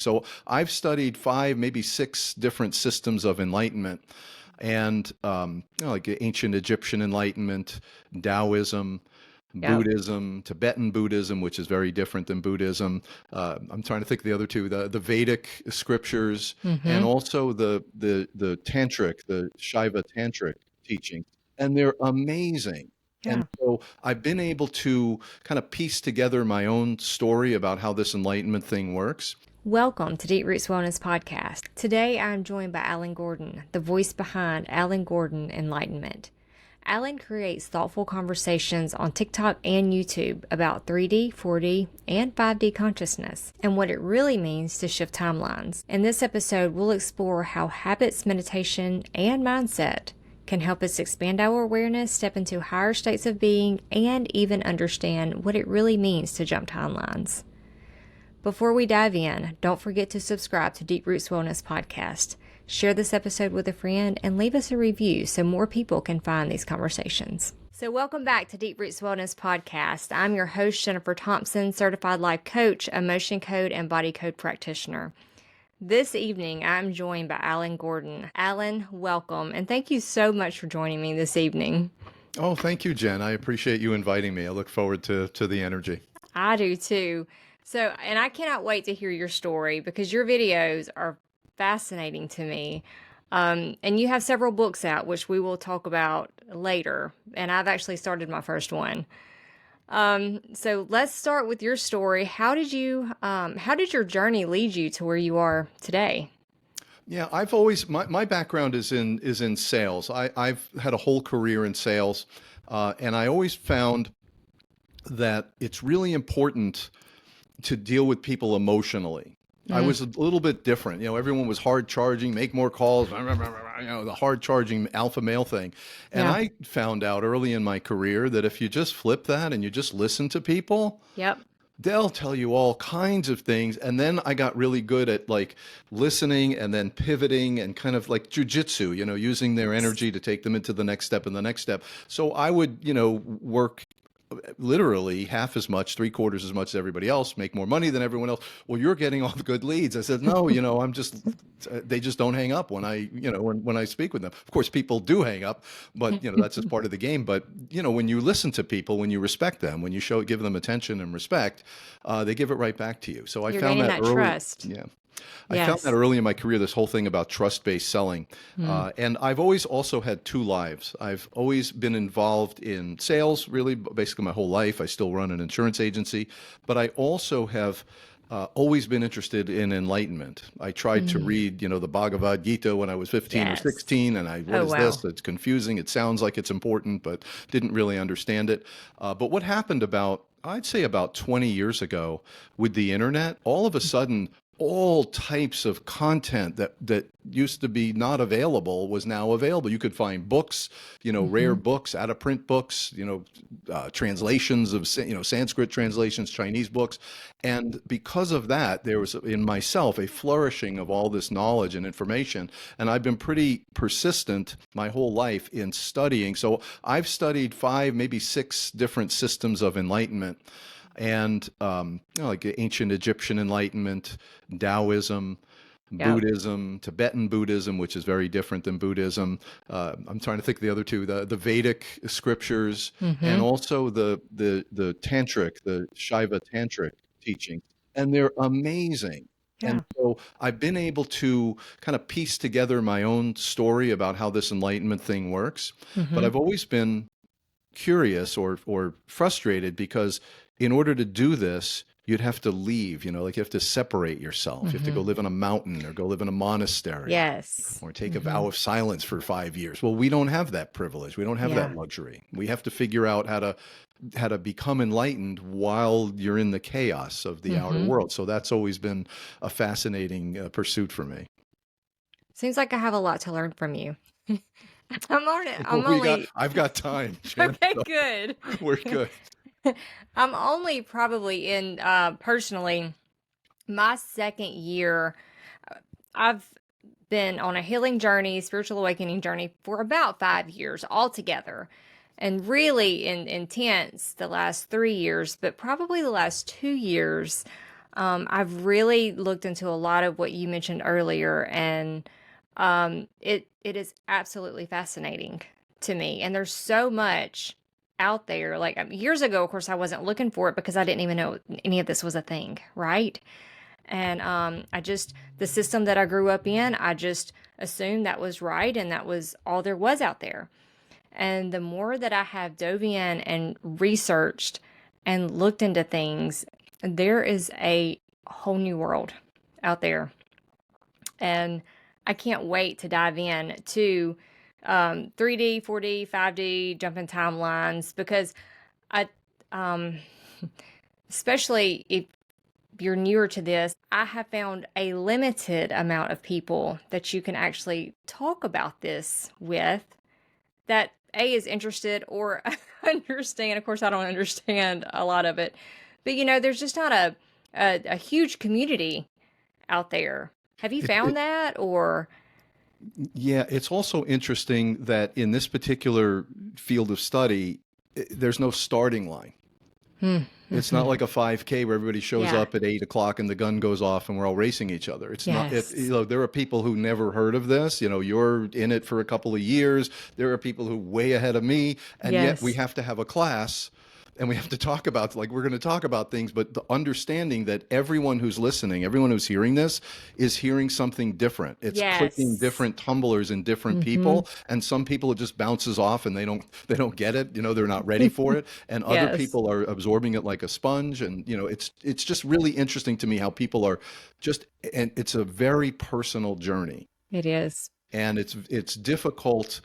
So I've studied five, maybe six different systems of enlightenment, and like ancient Egyptian enlightenment, Taoism, Yep. Buddhism, Tibetan Buddhism, which is very different than Buddhism. I'm trying to think of the other two: the Vedic scriptures, and Mm-hmm. also the tantric, the Shiva tantric teachings, and they're amazing. And Yeah. so I've been able to kind of piece together my own story about how this enlightenment thing works. Welcome to Deep Roots Wellness Podcast. Today I'm joined by Alan Gordon, the voice behind Alan Gordon Enlightenment. Alan creates thoughtful conversations on TikTok and YouTube about 3D, 4D, and 5D consciousness and what it really means to shift timelines. In this episode, we'll explore how habits, meditation, and mindset can help us expand our awareness, step into higher states of being, and even understand what it really means to jump timelines. Before we dive in, don't forget to subscribe to Deep Roots Wellness Podcast. Share this episode with a friend and leave us a review so more people can find these conversations. So welcome back to Deep Roots Wellness Podcast. I'm your host, Jennifer Thompson, certified life coach, emotion code, and body code practitioner. This evening, I'm joined by Alan Gordon. Alan, welcome, and thank you so much for joining me this evening. Oh, thank you, Jen. I appreciate you inviting me. I look forward to the energy. I do too. So, and I cannot wait to hear your story because your videos are fascinating to me. And you have several books out, which we will talk about later. And I've actually started my first one. So let's start with your story. How did your journey lead you to where you are today? Yeah, I've always my background is in sales. I've had a whole career in sales, and I always found that it's really important to deal with people emotionally. I Mm, was a little bit different. Everyone was hard charging, make more calls, the hard charging alpha male thing. And yeah. I found out early in my career that if you just flip that and you just listen to people, Yep. they'll tell you all kinds of things. And then I got really good at like listening and then pivoting and kind of like jujitsu, using their energy to take them into the next step and the next step. So I would, work literally half as much, three-quarters as much as everybody else, make more money than everyone else. Well, you're getting all the good leads. I said, no, they just don't hang up when when I speak with them. Of course, people do hang up, but that's just part of the game. But when you listen to people, when you respect them, when you give them attention and respect, they give it right back to you. So I You're found gaining that that early. trust. Yeah. I found that Yes. early in my career, this whole thing about trust-based selling. Mm, And I've always also had two lives. I've always been involved in sales, really, basically my whole life. I still run an insurance agency, but I also have always been interested in enlightenment. I tried to mm, read, the Bhagavad Gita when I was 15 or yes. 16, and what Oh, is this? wow. It's confusing. It sounds like it's important, but didn't really understand it. But what happened I'd say about 20 years ago with the internet, all of a sudden, all types of content that used to be not available was now available. You could find books, rare Hmm. books, out of print books, translations of Sanskrit translations, Chinese books, and because of that, there was in myself a flourishing of all this knowledge and information. And I've been pretty persistent my whole life in studying. So I've studied five, maybe six different systems of enlightenment, and like ancient Egyptian enlightenment, Taoism, Yep. Buddhism, Tibetan Buddhism, which is very different than Buddhism. I'm trying to think of the other two: the Vedic scriptures, and Hmm. also the tantric, the Shiva tantric teachings, and they're amazing. And Yeah. so I've been able to kind of piece together my own story about how this enlightenment thing works, but Hmm. I've always been curious or frustrated because in order to do this, you'd have to leave, like you have to separate yourself. You have to go Hmm. live in a mountain or go live in a monastery Yes. or take a Hmm. vow of silence for 5 years. Well, we don't have that privilege. We don't have that Yeah. luxury. We have to figure out how to become enlightened while you're in the chaos of the outer Hmm. world. So that's always been a fascinating pursuit for me. Seems like I have a lot to learn from you. I'm only, I'm We got, only, I've got time, Jen. okay, So good. we're good. I'm only probably in, personally, my second year. I've been on a healing journey, spiritual awakening journey for about 5 years altogether. And really intense the last 3 years, but probably the last 2 years. I've really looked into a lot of what you mentioned earlier, and it is absolutely fascinating to me. And there's so much out there. Like years ago, of course, I wasn't looking for it because I didn't even know any of this was a thing, right? And I just the system that I grew up in, I just assumed that was right, and that was all there was out there. And the more that I have dove in and researched and looked into things, there is a whole new world out there. And I can't wait to dive in to 3D, 4D, 5D, jumping timelines because I, um, especially if you're newer to this, I have found a limited amount of people that you can actually talk about this with that A is interested or understand. Of course, I don't understand a lot of it, but there's just not a huge community out there. Have you It, it, found that or? yeah, it's also interesting that in this particular field of study, there's no starting line. Hmm. It's not like a 5K where everybody shows Yeah. up at 8 o'clock and the gun goes off and we're all racing each other. It's not, Yes. there are people who never heard of this. You're in it for a couple of years. There are people who way ahead of me, and yet we Yes. have to have a class and we have to talk about, like, we're going to talk about things, but the understanding that everyone who's listening, everyone who's hearing this is hearing something different. It's clicking Yes. different tumblers in different Mm-hmm. people, and some people it just bounces off and they don't get it. They're not ready for it, and other Yes, people are absorbing it like a sponge. And it's just really interesting to me how people are just, and it's a very personal journey, it is. and it's difficult.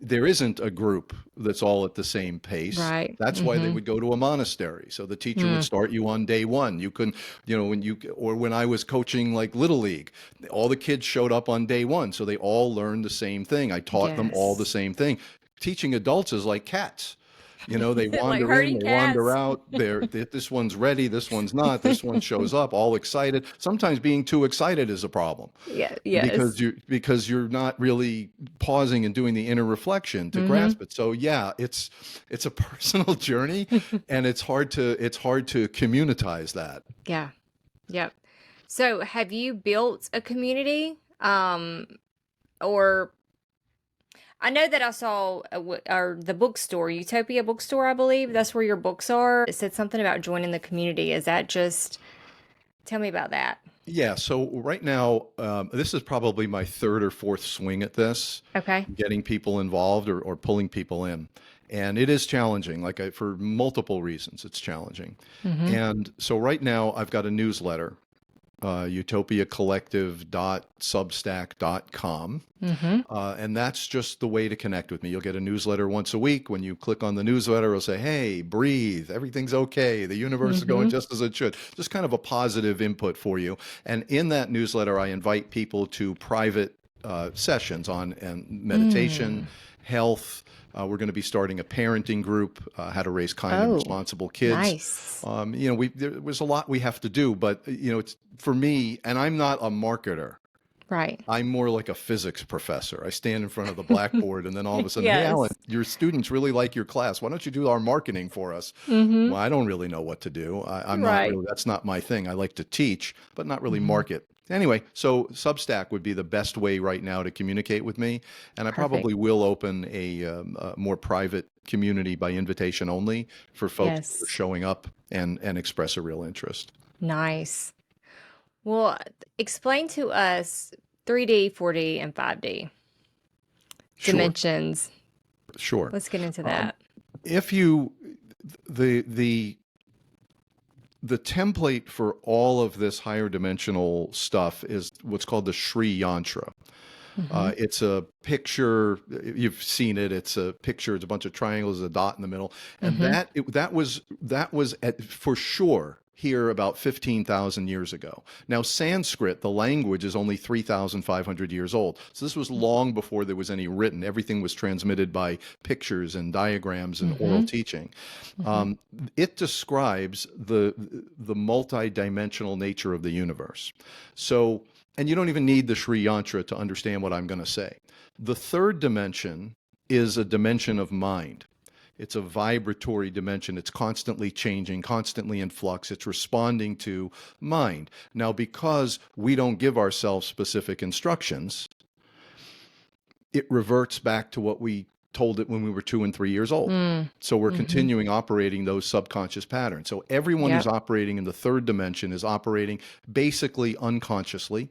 There isn't a group that's all at the same pace. Right. That's why they Mm-hmm. would go to a monastery. So the teacher would Mm. start you on day one. You can, or when I was coaching like Little League, all the kids showed up on day one. So they all learned the same thing. I taught them all the Yes. same thing. Teaching adults is like cats. They Like wander in, herding they wander cats. out. This one's ready, this one's not. This one shows up all excited. Sometimes being too excited is a problem Yeah. because Yes. you're not really pausing and doing the inner reflection to Mm-hmm. grasp it. So yeah, it's a personal journey, and it's hard to communitize that. Yeah. Yep. So, have you built a community? Or I know that I saw or the bookstore, Utopia Bookstore, I believe. That's where your books are. It said something about joining the community. Is that just, tell me about that. Yeah, so right now, this is probably my third or fourth swing at this, Okay. getting people involved or pulling people in. And it is challenging, for multiple reasons, it's challenging. Mm-hmm. And so right now, I've got a newsletter, utopiacollective.substack.com. Mm-hmm. And that's just the way to connect with me. You'll get a newsletter once a week. When you click on the newsletter, it'll say, hey, breathe, everything's okay. The universe is going Mm-hmm. just as it should. Just kind of a positive input for you. And in that newsletter, I invite people to private sessions on and meditation, Mm. health. We're going to be starting a parenting group, how to raise kind and Oh, responsible kids. nice. There was a lot we have to do, but it's for me, and I'm not a marketer. Right. I'm more like a physics professor. I stand in front of the blackboard and then all of a sudden, hey, Alan, Yes. your students really like your class. Why don't you do our marketing for us? Mm-hmm. Well, I don't really know what to do. I'm not Right. really, that's not my thing. I like to teach, but not really Mm-hmm. market. Anyway, so Substack would be the best way right now to communicate with me. And I Perfect. probably will open a more private community by invitation only for folks who are Yes. showing up and express a real interest. Nice. Well, explain to us 3D, 4D, and 5D Sure, dimensions. sure. Let's get into Um, that. if you, the the template for all of this higher dimensional stuff is what's called the Sri Yantra. Mm-hmm. It's a picture. You've seen it. It's a picture. It's a bunch of triangles, a dot in the middle, and Mm-hmm. that was for sure here about 15,000 years ago. Now, Sanskrit, the language, is only 3,500 years old. So this was long before there was any written. Everything was transmitted by pictures and diagrams and oral Mm-hmm. teaching. Mm-hmm. Um, it describes the multi-dimensional nature of the universe. So, and you don't even need the Sri Yantra to understand what I'm going to say. The third dimension is a dimension of mind. It's a vibratory dimension. It's constantly changing, constantly in flux. It's responding to mind. Now, because we don't give ourselves specific instructions, it reverts back to what we told it when we were 2 and 3 years old. Mm. So we're Mm-hmm. continuing operating those subconscious patterns. So everyone who's Yep. operating in the third dimension is operating basically unconsciously,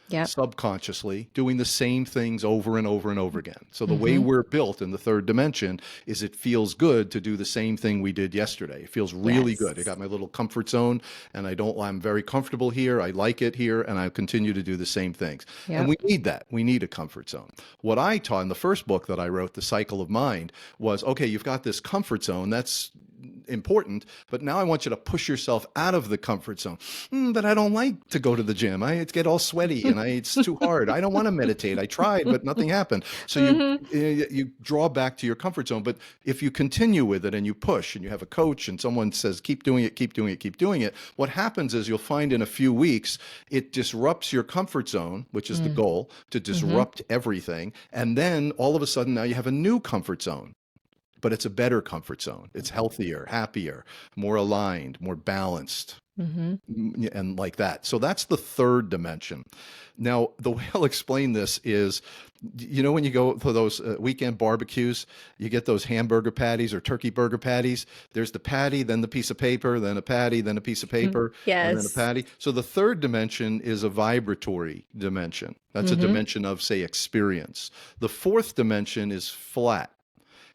Yep. subconsciously, doing the same things over and over and over again. So the way Mm-hmm. we're built in the third dimension is it feels good to do the same thing we did yesterday. It feels really good. I Yes. got my little comfort zone and I'm very comfortable here. I like it here and I continue to do the same things. And we Yep. need that. We need a comfort zone. What I taught in the first book that I wrote, The Cycle of Mind, was okay, you've got this comfort zone. That's important, but now I want you to push yourself out of the comfort zone. But I don't like to go to the gym. I get all sweaty and it's too hard. I don't want to meditate. I tried, but nothing happened. So Mm-hmm. you draw back to your comfort zone. But if you continue with it and you push and you have a coach and someone says, keep doing it, keep doing it, keep doing it, what happens is you'll find in a few weeks, it disrupts your comfort zone, which is the goal, to Mm-hmm. disrupt everything. And then all of a sudden now you have a new comfort zone, but it's a better comfort zone. It's healthier, happier, more aligned, more balanced, Mm-hmm. and like that. So that's the third dimension. Now, the way I'll explain this is, when you go to those weekend barbecues, you get those hamburger patties or turkey burger patties. There's the patty, then the piece of paper, then a patty, then a piece of paper, and then a Yes. patty. So the third dimension is a vibratory dimension. That's a Mm-hmm. dimension of, say, experience. The fourth dimension is flat.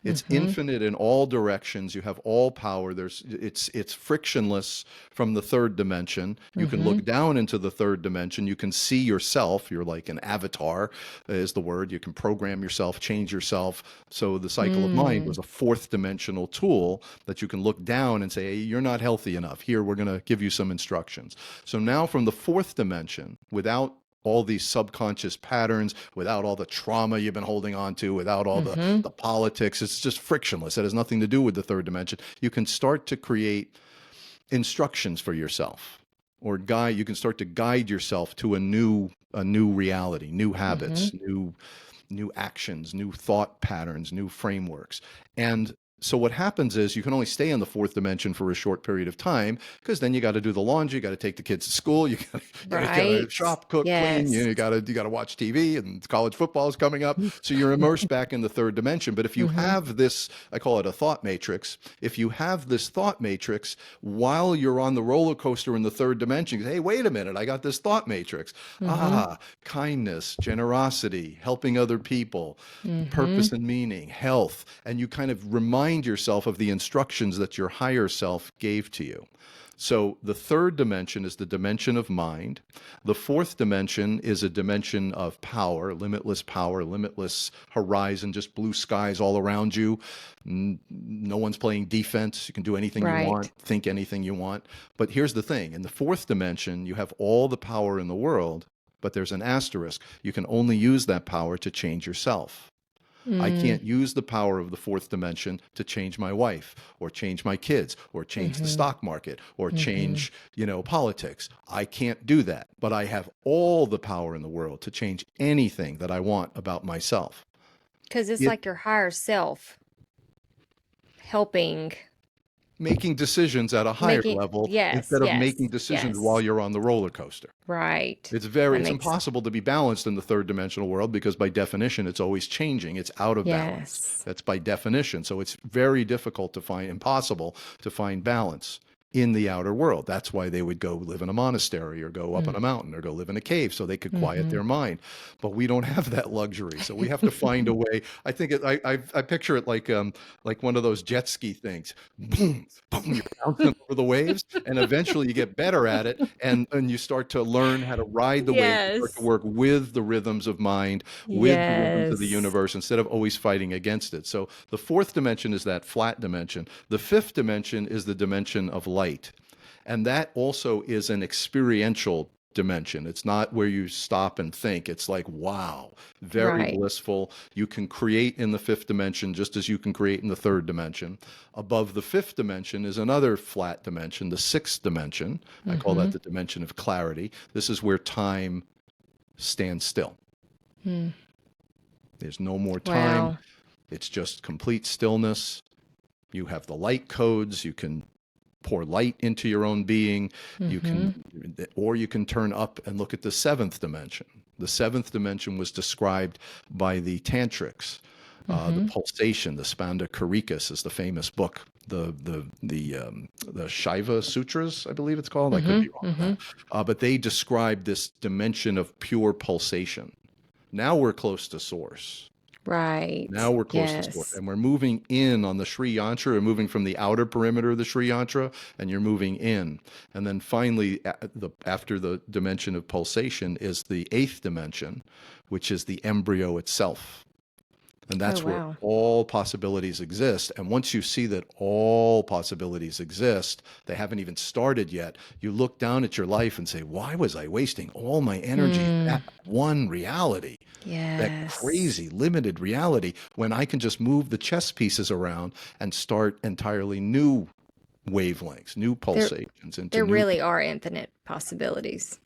It's Mm-hmm. infinite in all directions. You have all power. It's frictionless from the third dimension. You can Mm-hmm. look down into the third dimension. You can see yourself. You're like an avatar, is the word. You can program yourself, change yourself. So the cycle of mind Mm. was a fourth dimensional tool that you can look down and say, hey, you're not healthy enough. Here, we're going to give you some instructions. So now from the fourth dimension, without all these subconscious patterns, without all the trauma you've been holding on to, without all Mm-hmm. the politics, it's just frictionless. It has nothing to do with the third dimension. You can start to create instructions for yourself, or guide. You can start to guide yourself to a new reality, new Mm-hmm. habits, new actions, new thought patterns, new frameworks. And so what happens is you can only stay in the fourth dimension for a short period of time, because then you got to do the laundry, you got to take the kids to school, you got to Right. shop, cook, clean, Yes. you got to watch TV, and college football is coming up. So you're immersed back in the third dimension. But if you Mm-hmm. have this, I call it a thought matrix. If you have this thought matrix while you're on the roller coaster in the third dimension, you say, hey, wait a minute, I got this thought matrix. Mm-hmm. Kindness, generosity, helping other people, Mm-hmm. purpose and meaning, health, and you kind of remind yourself of the instructions that your higher self gave to you. So the third dimension is the dimension of mind. The fourth dimension is a dimension of power, limitless horizon, just blue skies all around you. No one's playing defense. You can do anything you want, Right. think anything you want. But here's the thing. In the fourth dimension, you have all the power in the world, but there's an asterisk. You can only use that power to change yourself. I Mm. can't use the power of the fourth dimension to change my wife or change my kids or change the Mm-hmm. stock market or Mm-hmm. change, politics. I can't do that, but I have all the power in the world to change anything that I want about myself. Because it's It like your higher self helping making decisions at a higher making, level yes, instead of making yes, decisions while yes. you're on the roller coaster. Right. It's That makes, impossible to be balanced in the third dimensional world, because by definition, it's always changing. It's out of balance. yes. That's by definition. So it's very difficult to find, impossible to find balance in the outer world. That's why they would go live in a monastery or go up on Mm. a mountain or go live in a cave so they could quiet Mm-hmm. their mind. But we don't have that luxury. So we have to find a way. I think I picture it like one of those jet ski things. Boom, boom, you're bouncing over the waves, and eventually you get better at it, and you start to learn how to ride the wave. You start to Yes. work with the rhythms of mind, with the rhythms of the Yes. universe, instead of always fighting against it. So the fourth dimension is that flat dimension. The fifth dimension is the dimension of light. And that also is an experiential dimension. It's not where you stop and think. It's like, wow, very Right. blissful. You can create in the fifth dimension just as you can create in the third dimension. Above the fifth dimension is another flat dimension, the sixth dimension. I call Mm-hmm. that the dimension of clarity. This is where time stands still. Mm. There's no more time. Wow. It's just complete stillness. You have the light codes. You can pour light into your own being. You can, or you can turn up and look at the seventh dimension. The seventh dimension was described by the tantrics. The pulsation, the Spanda Karikas is the famous book. The Shiva Sutras, I believe it's called. I could be wrong on that. But they describe this dimension of pure pulsation. Now we're close to source. Right. Now we're close to source, and we're moving in on the Sri Yantra. We're moving from the outer perimeter of the Sri Yantra, and you're moving in. And then finally, after the dimension of pulsation is the eighth dimension, which is the embryo itself. And that's where all possibilities exist. And once you see that all possibilities exist, they haven't even started yet, you look down at your life and say, why was I wasting all my energy in that one reality? That crazy, limited reality, when I can just move the chess pieces around and start entirely new wavelengths, new pulsations. There really are infinite possibilities.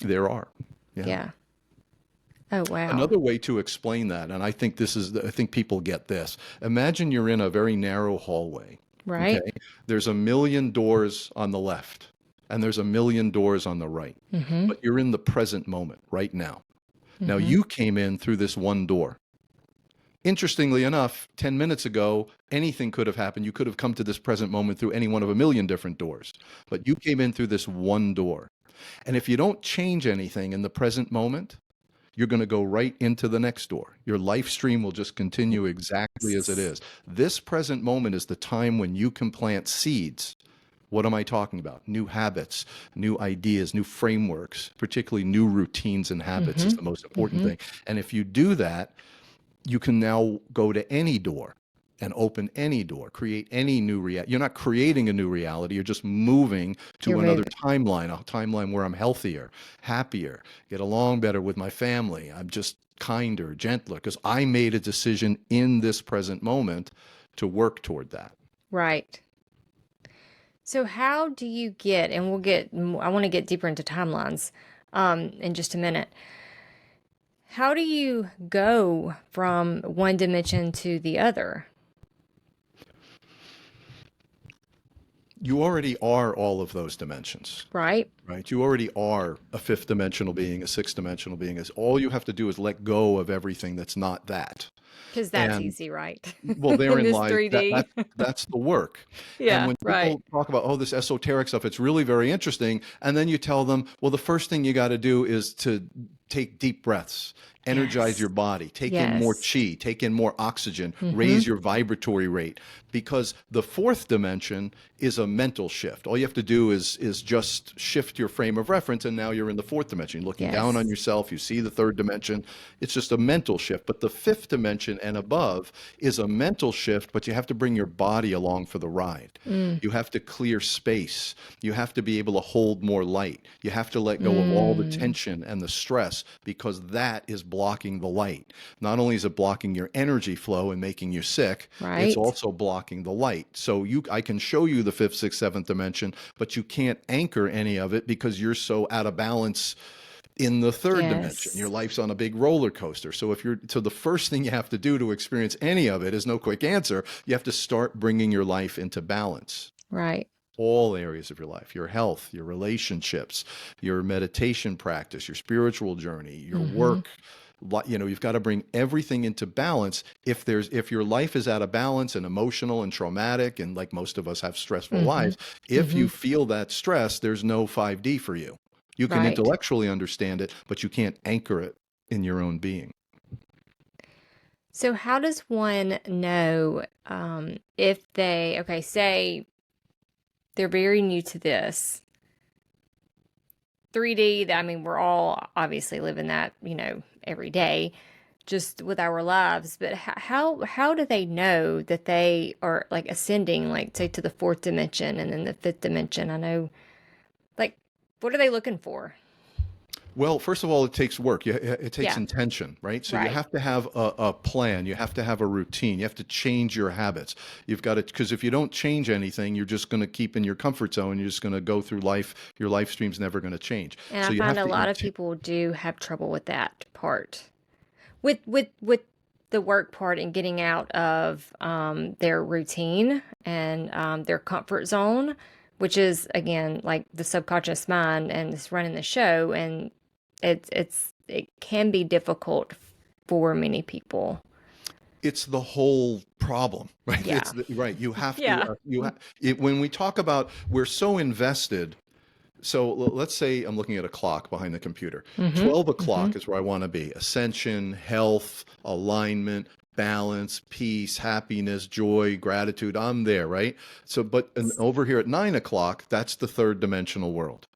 There are. Yeah. Oh, wow. Another way to explain that, and I think I think people get this. Imagine you're in a very narrow hallway. Right. Okay? There's a million doors on the left, and there's a million doors on the right. But you're in the present moment right now. Now, you came in through this one door. Interestingly enough, 10 minutes ago, anything could have happened. You could have come to this present moment through any one of a million different doors. But you came in through this one door. And if you don't change anything in the present moment, you're going to go right into the next door. Your life stream will just continue exactly as it is. This present moment is the time when you can plant seeds. What am I talking about? New habits, new ideas, new frameworks, particularly new routines and habits is the most important thing. And if you do that, you can now go to any door and open any door, create any new reality. You're not creating a new reality. You're just moving to another timeline, a timeline where I'm healthier, happier, get along better with my family. I'm just kinder, gentler, because I made a decision in this present moment to work toward that. Right. So how do you get, and I want to get deeper into timelines in just a minute. How do you go from one dimension to the other? You already are all of those dimensions. Right. Right. You already are a fifth dimensional being, a sixth dimensional being. All you have to do is let go of everything that's not that. Because that's easy, right? Well, therein lies 3D. that's the work. Yeah, and when people talk about, this esoteric stuff, it's really very interesting. And then you tell them, well, the first thing you got to do is to take deep breaths, energize your body, take in more chi, take in more oxygen, raise your vibratory rate. Because the fourth dimension is a mental shift. All you have to do is just shift your frame of reference, and now you're in the fourth dimension. You're looking down on yourself, you see the third dimension. It's just a mental shift. But the fifth dimension and above is a mental shift, but you have to bring your body along for the ride. You have to clear space. You have to be able to hold more light. You have to let go of all the tension and the stress, because that is blocking the light. Not only is it blocking your energy flow and making you sick, it's also blocking the light. So I can show you the fifth, sixth, seventh dimension, but you can't anchor any of it because you're so out of balance in the third dimension. Your life's on a big roller coaster. So the first thing you have to do to experience any of it is no quick answer. You have to start bringing your life into balance. Right. All areas of your life, your health, your relationships, your meditation practice, your spiritual journey, your work. You've got to bring everything into balance. If your life is out of balance and emotional and traumatic, and like most of us have stressful lives, if you feel that stress, there's no 5D for you. You can intellectually understand it, but you can't anchor it in your own being. So how does one know if say they're very new to this 3D? I mean, we're all obviously living that, every day, just with our lives. But how do they know that they are like ascending, like say to the fourth dimension and then the fifth dimension? I know, like, what are they looking for? Well, first of all, it takes work. It takes intention, right? So you have to have a plan. You have to have a routine. You have to change your habits. You've got to, because if you don't change anything, you're just going to keep in your comfort zone. You're just going to go through life. Your life stream's never going to change. And I find a lot of people do have trouble with that part. With the work part and getting out of their routine and their comfort zone, which is again like the subconscious mind and it's running the show, and it can be difficult for many people. It's the whole problem, right? Yeah. Right. You have to, Yeah. when we talk about, we're so invested. So let's say I'm looking at a clock behind the computer. Mm-hmm. 12 o'clock Mm-hmm. is where I want to be. Ascension, health, alignment, balance, peace, happiness, joy, gratitude. I'm there, right? So, but over here at 9 o'clock, that's the third dimensional world.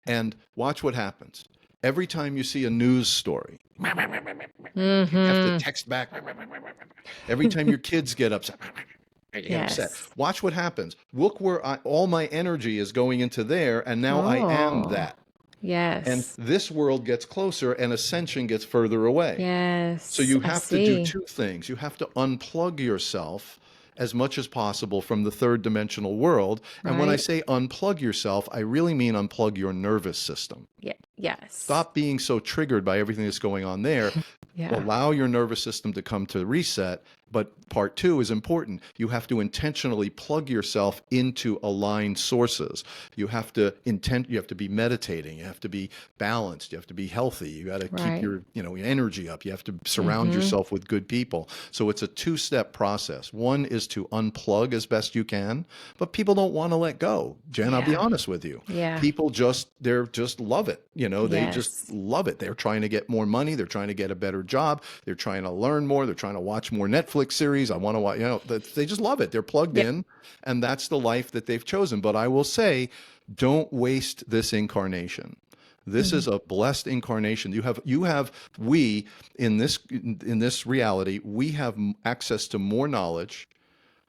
And watch what happens. Every time you see a news story, you have to Mm-hmm. text back. Every time your kids get upset, you get upset. Yes. Watch what happens. Look where all my energy is going into there, and now I am Oh, that. And yes. this world gets closer, and ascension gets further away. So Yes. you I have to do see. two things. You have to unplug yourself as much as possible from the third dimensional world. And when I Right. say unplug yourself, I really mean unplug your nervous system. Yeah. Yes. Stop being so triggered by everything that's going on there. Yeah. Allow your nervous system to come to reset. But part two is important. You have to intentionally plug yourself into aligned sources. You have to be meditating. You have to be balanced. You have to be healthy. You got to keep Right. your, your energy up. You have to surround Mm-hmm. yourself with good people. So it's a two-step process. One is to unplug as best you can, but people don't want to let go. Jen, I'll be Yeah. honest with you. Yeah. People they're just love it. They just Yes. love it. They're trying to get more money. They're trying to get a better job. They're trying to learn more. They're trying to watch more Netflix series. I want to watch, they just love it. They're plugged Yep. in, and that's the life that they've chosen. But I will say, don't waste this incarnation. This is a blessed incarnation. We in this reality, we have access to more knowledge,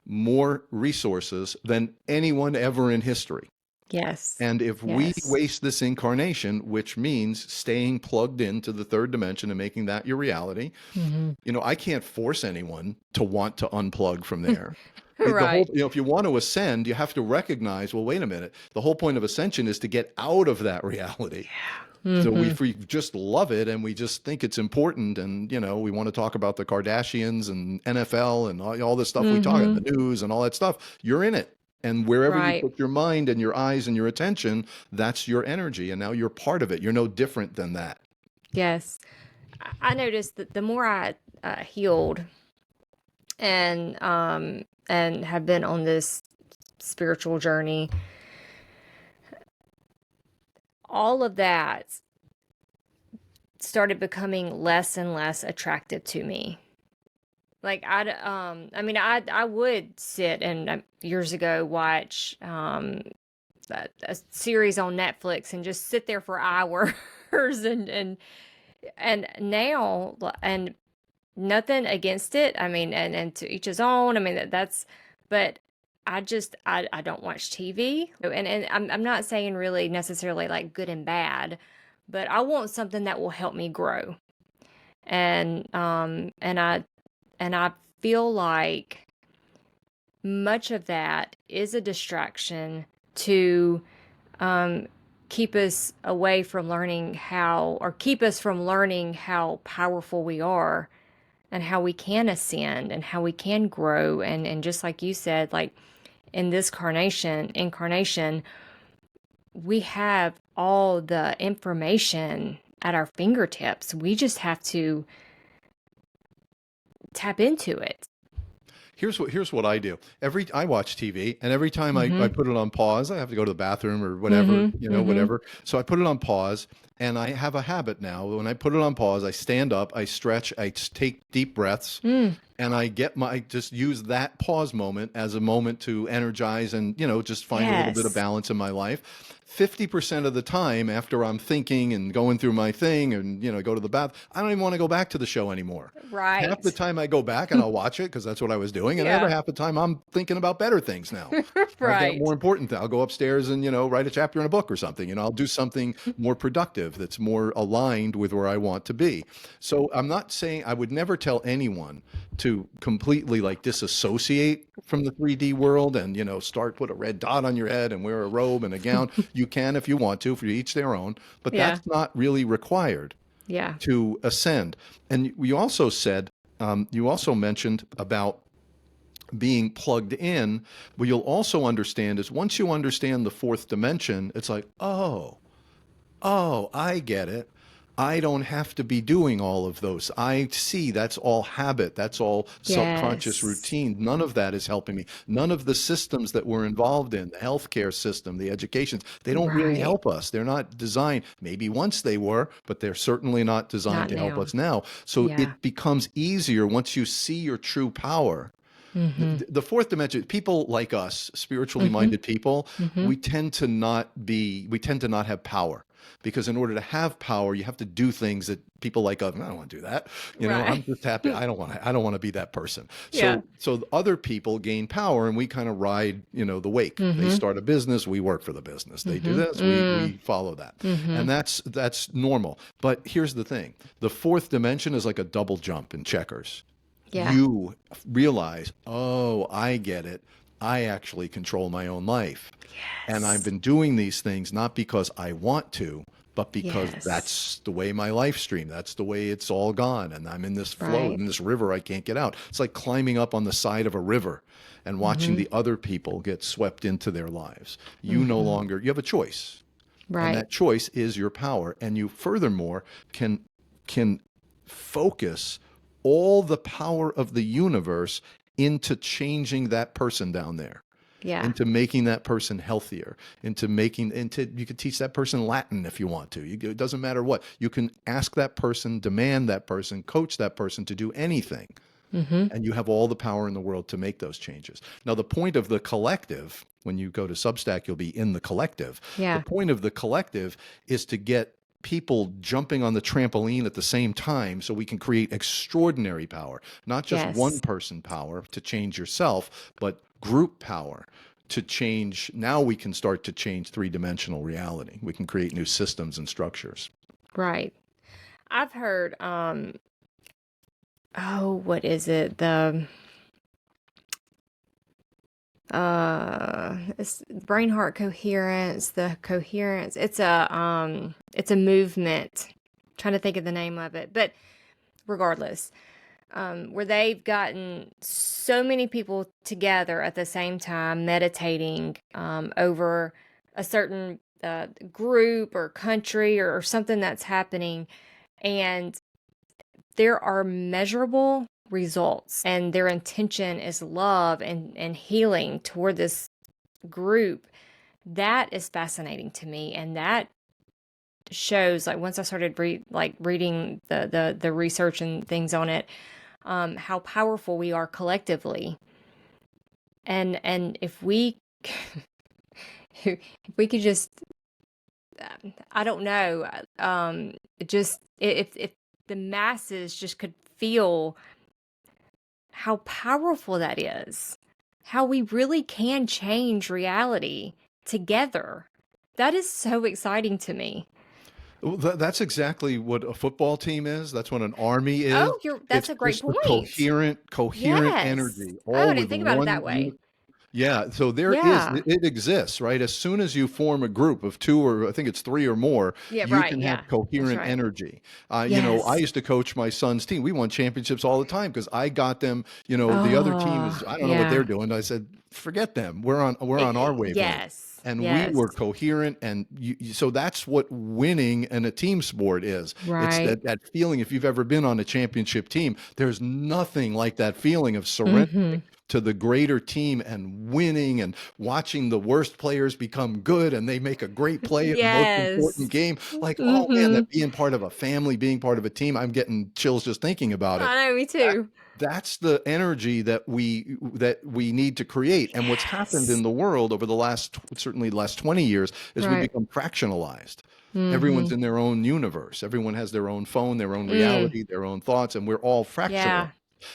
more resources than anyone ever in history. Yes. And if we Yes. waste this incarnation, which means staying plugged into the third dimension and making that your reality, Mm-hmm. I can't force anyone to want to unplug from there. The whole, Right. if you want to ascend, you have to recognize, well, wait a minute. The whole point of ascension is to get out of that reality. So Mm-hmm. we just love it and we just think it's important. And, we want to talk about the Kardashians and NFL and all this stuff we talk about, Mm-hmm. the news and all that stuff. You're in it. And wherever you Right. put your mind and your eyes and your attention, that's your energy. And now you're part of it. You're no different than that. Yes. I noticed that the more I healed and have been on this spiritual journey, all of that started becoming less and less attractive to me. Like I would sit and years ago watch a series on Netflix and just sit there for hours and now and nothing against it. I mean, and to each his own. I mean but I don't watch TV, and I'm not saying really necessarily like good and bad, but I want something that will help me grow, and I feel like much of that is a distraction to keep us away from learning keep us from learning how powerful we are and how we can ascend and how we can grow. And just like you said, like in this incarnation, we have all the information at our fingertips. We just have to tap into it. Here's what I do. I watch TV, and every time I Mm-hmm. put it on pause, I have to go to the bathroom or whatever, Mm-hmm. Mm-hmm. whatever. So I put it on pause, and I have a habit now. When I put it on pause, I stand up, I stretch, I take deep breaths, Mm. and I just use that pause moment as a moment to energize and, just find a little bit of Yes. balance in my life. 50% of the time after I'm thinking and going through my thing and, go to the bath, I don't even want to go back to the show anymore. Half the Right. time I go back and I'll watch it because that's what I was doing. And the other Yeah. half the time I'm thinking about better things now. I've got Right. more important things. I'll go upstairs and, write a chapter in a book or something. I'll do something more productive that's more aligned with where I want to be. So I'm not saying, I would never tell anyone to completely like disassociate from the 3D world and, put a red dot on your head and wear a robe and a gown. You can if you want to, for each their own, but Yeah. that's not really required Yeah. to ascend. And we also said, you also mentioned about being plugged in. What you'll also understand is once you understand the fourth dimension, it's like, oh, I get it. I don't have to be doing all of those. I see that's all habit. That's all subconscious Yes. routine. None of that is helping me. None of the systems that we're involved in, the healthcare system, the education, they don't really Right. help us. They're not designed. Maybe once they were, but they're certainly not designed Not to help now. us now. So Yeah. it becomes easier once you see your true power. Mm-hmm. The fourth dimension, people like us, spiritually Mm-hmm. minded people, Mm-hmm. we tend to not have power, because in order to have power, you have to do things that people like us, I don't want to do that. I'm Right. just happy. I don't want to be that person. Yeah. So the other people gain power and we kind of ride, the wake. They Mm-hmm. start a business, we work for the business. They do Mm-hmm. this, Mm. we follow that. Mm-hmm. And that's normal. But here's the thing. The fourth dimension is like a double jump in checkers. Yeah. You realize, oh, I get it. I actually control my own life. And I've Yes. been doing these things not because I want to, but because Yes. that's the way my life stream, that's the way it's all gone. And I'm in this flow, Right. in this river I can't get out. It's like climbing up on the side of a river and watching Mm-hmm. the other people get swept into their lives. Mm-hmm. You have a choice. And Right. that choice is your power. And you furthermore can focus all the power of the universe into changing that person down there, Yeah. into making that person healthier, into you could teach that person Latin if you want to. It doesn't matter what. You can ask that person, demand that person, coach that person to do anything. Mm-hmm. And you have all the power in the world to make those changes. Now, the point of the collective, when you go to Substack, you'll be in the collective. The Yeah. point of the collective is to get people jumping on the trampoline at the same time so we can create extraordinary power, not just one Yes. person power to change yourself, but group power to change. Now we can start to change three-dimensional reality. We can create new systems and structures. Right. I've heard, what is it? It's brain heart coherence, the coherence. It's a movement. Trying to think of the name of it, but regardless, where they've gotten so many people together at the same time meditating over a certain group or country or something that's happening, and there are measurable results, and their intention is love and healing toward this group. That is fascinating to me, and that shows, like, once I started reading the research and things on it, how powerful we are collectively. And if we if we could just, I don't know, just if the masses just could feel how powerful that is, how we really can change reality together. That is so exciting to me. Well, that's exactly what a football team is. That's what an army is. Oh, that's It's a great just the point. coherent Yes. energy, Oh, I all didn't with think about it one that way. yeah. So Yeah. it exists, right? As soon as you form a group of two, or I think it's three or more, Yeah, you right. can have Yeah. That's coherent right. energy. I Yes. used to coach my son's team. We won championships all the time because I got them. The other team Oh, is, I don't know what they're yeah. doing. I said, forget them. We're on our wavelength. Yes. And we Yes. were coherent, and so that's what winning in a team sport is. It's Right. that feeling. If you've ever been on a championship team, there's nothing like that feeling of surrender Mm-hmm. to the greater team and winning and watching the worst players become good and they make a great play in the most Yes. important game. Like, oh man, Mm-hmm. that being part of a family, being part of a team, I'm getting chills just thinking about it. I know, me That, too. that's the energy that we need to create. And what's happened in Yes. the world over certainly the last 20 years is we Right. become fractionalized. Everyone's Mm-hmm. in their own universe. Everyone has their own phone, their own Mm. reality, their own thoughts, and we're all fractional. Yeah.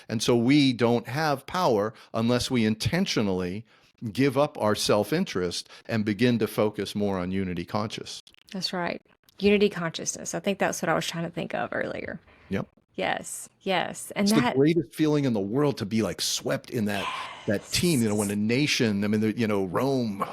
And so we don't have power unless we intentionally give up our self-interest and begin to focus more on unity conscious. That's right. Unity consciousness. I think that's what I was trying to think of earlier. Yep. Yes. Yes. And It's the that, greatest feeling in the world to be like swept in that team, when a nation, I mean, Rome,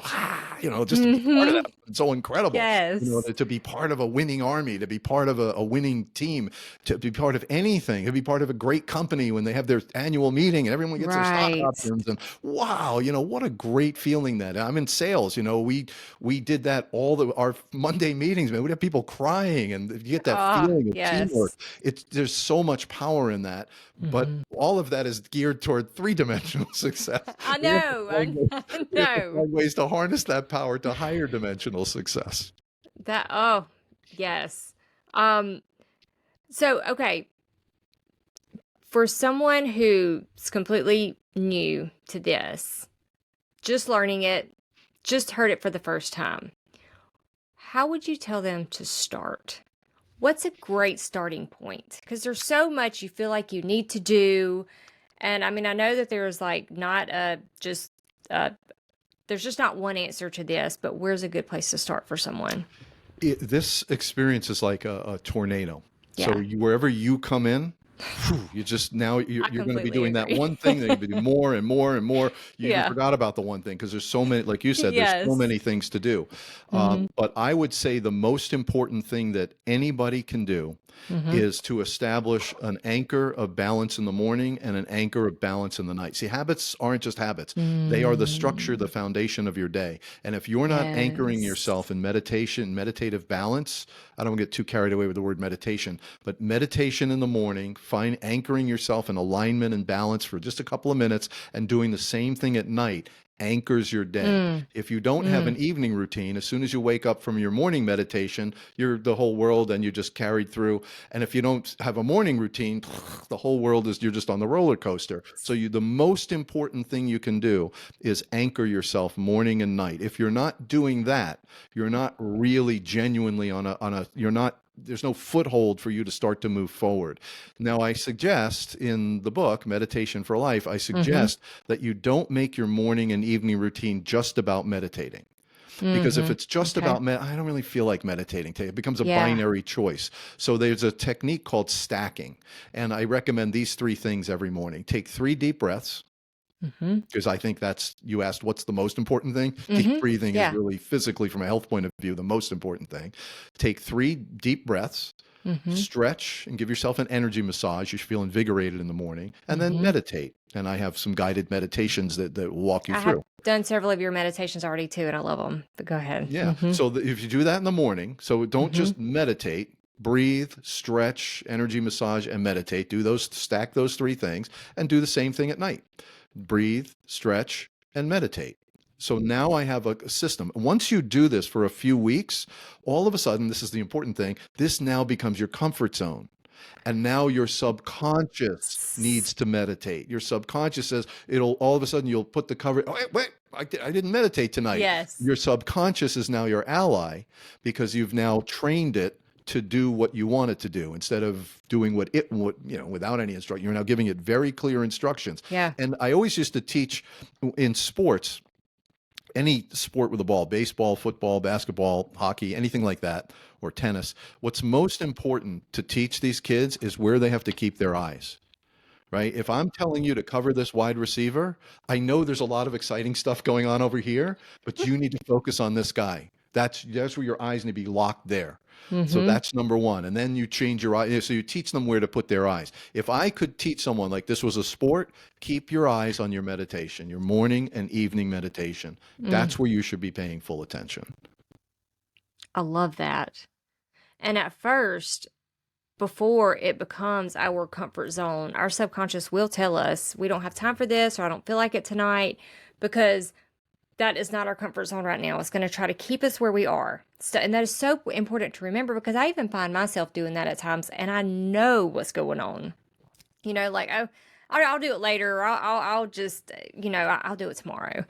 just to be part of hmm that. It's so incredible, yes. to be part of a winning army, to be part of a winning team, to be part of anything, to be part of a great company when they have their annual meeting and everyone gets their stock Right. options. And wow, what a great feeling that. I'm in sales, we did that our Monday meetings, man. We'd have people crying and you get that Oh, feeling of teamwork. yes. There's so much power in that, but hmm all of that is geared toward three-dimensional success. I We have to know. find ways, I we have to know. find ways to harness that power to higher dimensional success. That, oh, yes. Um, so, okay, for someone who's completely new to this, just learning it, just heard it for the first time, how would you tell them to start? What's a great starting point? Because there's so much you feel like you need to do. And I mean, I know that there's like not uh, there's just not one answer to this, but where's a good place to start for someone? This experience is like a tornado. So Yeah, wherever you come in, you just now I you're going to be completely doing that agree. one thing. Then you're going to do more and more and more. You even Yeah. forgot about the one thing because there's so many, like you said, there's so Yes. many things to do. hmm But I would say the most important thing that anybody can do hmm is to establish an anchor of balance in the morning and an anchor of balance in the night. See, habits aren't just habits. They are the structure, the Mm, foundation of your day. And if you're not anchoring yes. yourself in meditation, meditative balance, I don't get too carried away with the word meditation, but meditation in the morning, find anchoring yourself in alignment and balance for just a couple of minutes and doing the same thing at night anchors your day. Mm, If you don't have mm. an evening routine, as soon as you wake up from your morning meditation, you're the whole world and you just carried through. And if you don't have a morning routine, the whole world is, you're just on the roller coaster. So the most important thing you can do is anchor yourself morning and night. If you're not doing that, you're not really genuinely you're not, there's no foothold for you to start to move forward. Now, I suggest in the book, Meditation for Life, I Mm-hmm. suggest that you don't make your morning and evening routine just about meditating. Because if Mm-hmm. it's just Okay. about, I don't really feel like meditating today, it becomes a Yeah. binary choice. So there's a technique called stacking. And I recommend these three things every morning. Take 3 deep breaths, Mm-hmm. because I think you asked what's the most important thing. Deep Mm-hmm. breathing is Yeah. really physically, from a health point of view, the most important thing. Take 3 deep breaths, Mm-hmm. stretch and give yourself an energy massage. You should feel invigorated in the morning, and then Mm-hmm. meditate. And I have some guided meditations that will walk you I have through. done several of your meditations already too, and I love them. But go ahead. Yeah. Mm-hmm. So if you do that in the morning, so don't Mm-hmm. just meditate, breathe, stretch, energy massage, and meditate. Do those, stack those 3 things, and do the same thing at night. Breathe, stretch, and meditate. So now I have a system. Once you do this for a few weeks, all of a sudden, this is the important thing, this now becomes your comfort zone. And now your subconscious needs to meditate. Your subconscious says, it'll all of a sudden you'll put the cover. Oh, wait, I didn't meditate tonight. Yes. Your subconscious is now your ally because you've now trained it to do what you want it to do instead of doing what it would, without any instruction. You're now giving it very clear instructions. Yeah. And I always used to teach in sports, any sport with a ball, baseball, football, basketball, hockey, anything like that, or tennis, what's most important to teach these kids is where they have to keep their eyes, right? If I'm telling you to cover this wide receiver, I know there's a lot of exciting stuff going on over here, but you need to focus on this guy. That's where your eyes need to be locked there. So Mm-hmm. that's number one. And then you change your eyes. So you teach them where to put their eyes. If I could teach someone like this was a sport, keep your eyes on your meditation, your morning and evening meditation. Mm. That's where you should be paying full attention. I love that. And at first, before it becomes our comfort zone, our subconscious will tell us we don't have time for this or I don't feel like it tonight because that is not our comfort zone right now. It's going to try to keep us where we are. So, and that is so important to remember because I even find myself doing that at times and I know what's going on. Like, oh, I'll do it later. Or I'll just, I'll do it tomorrow.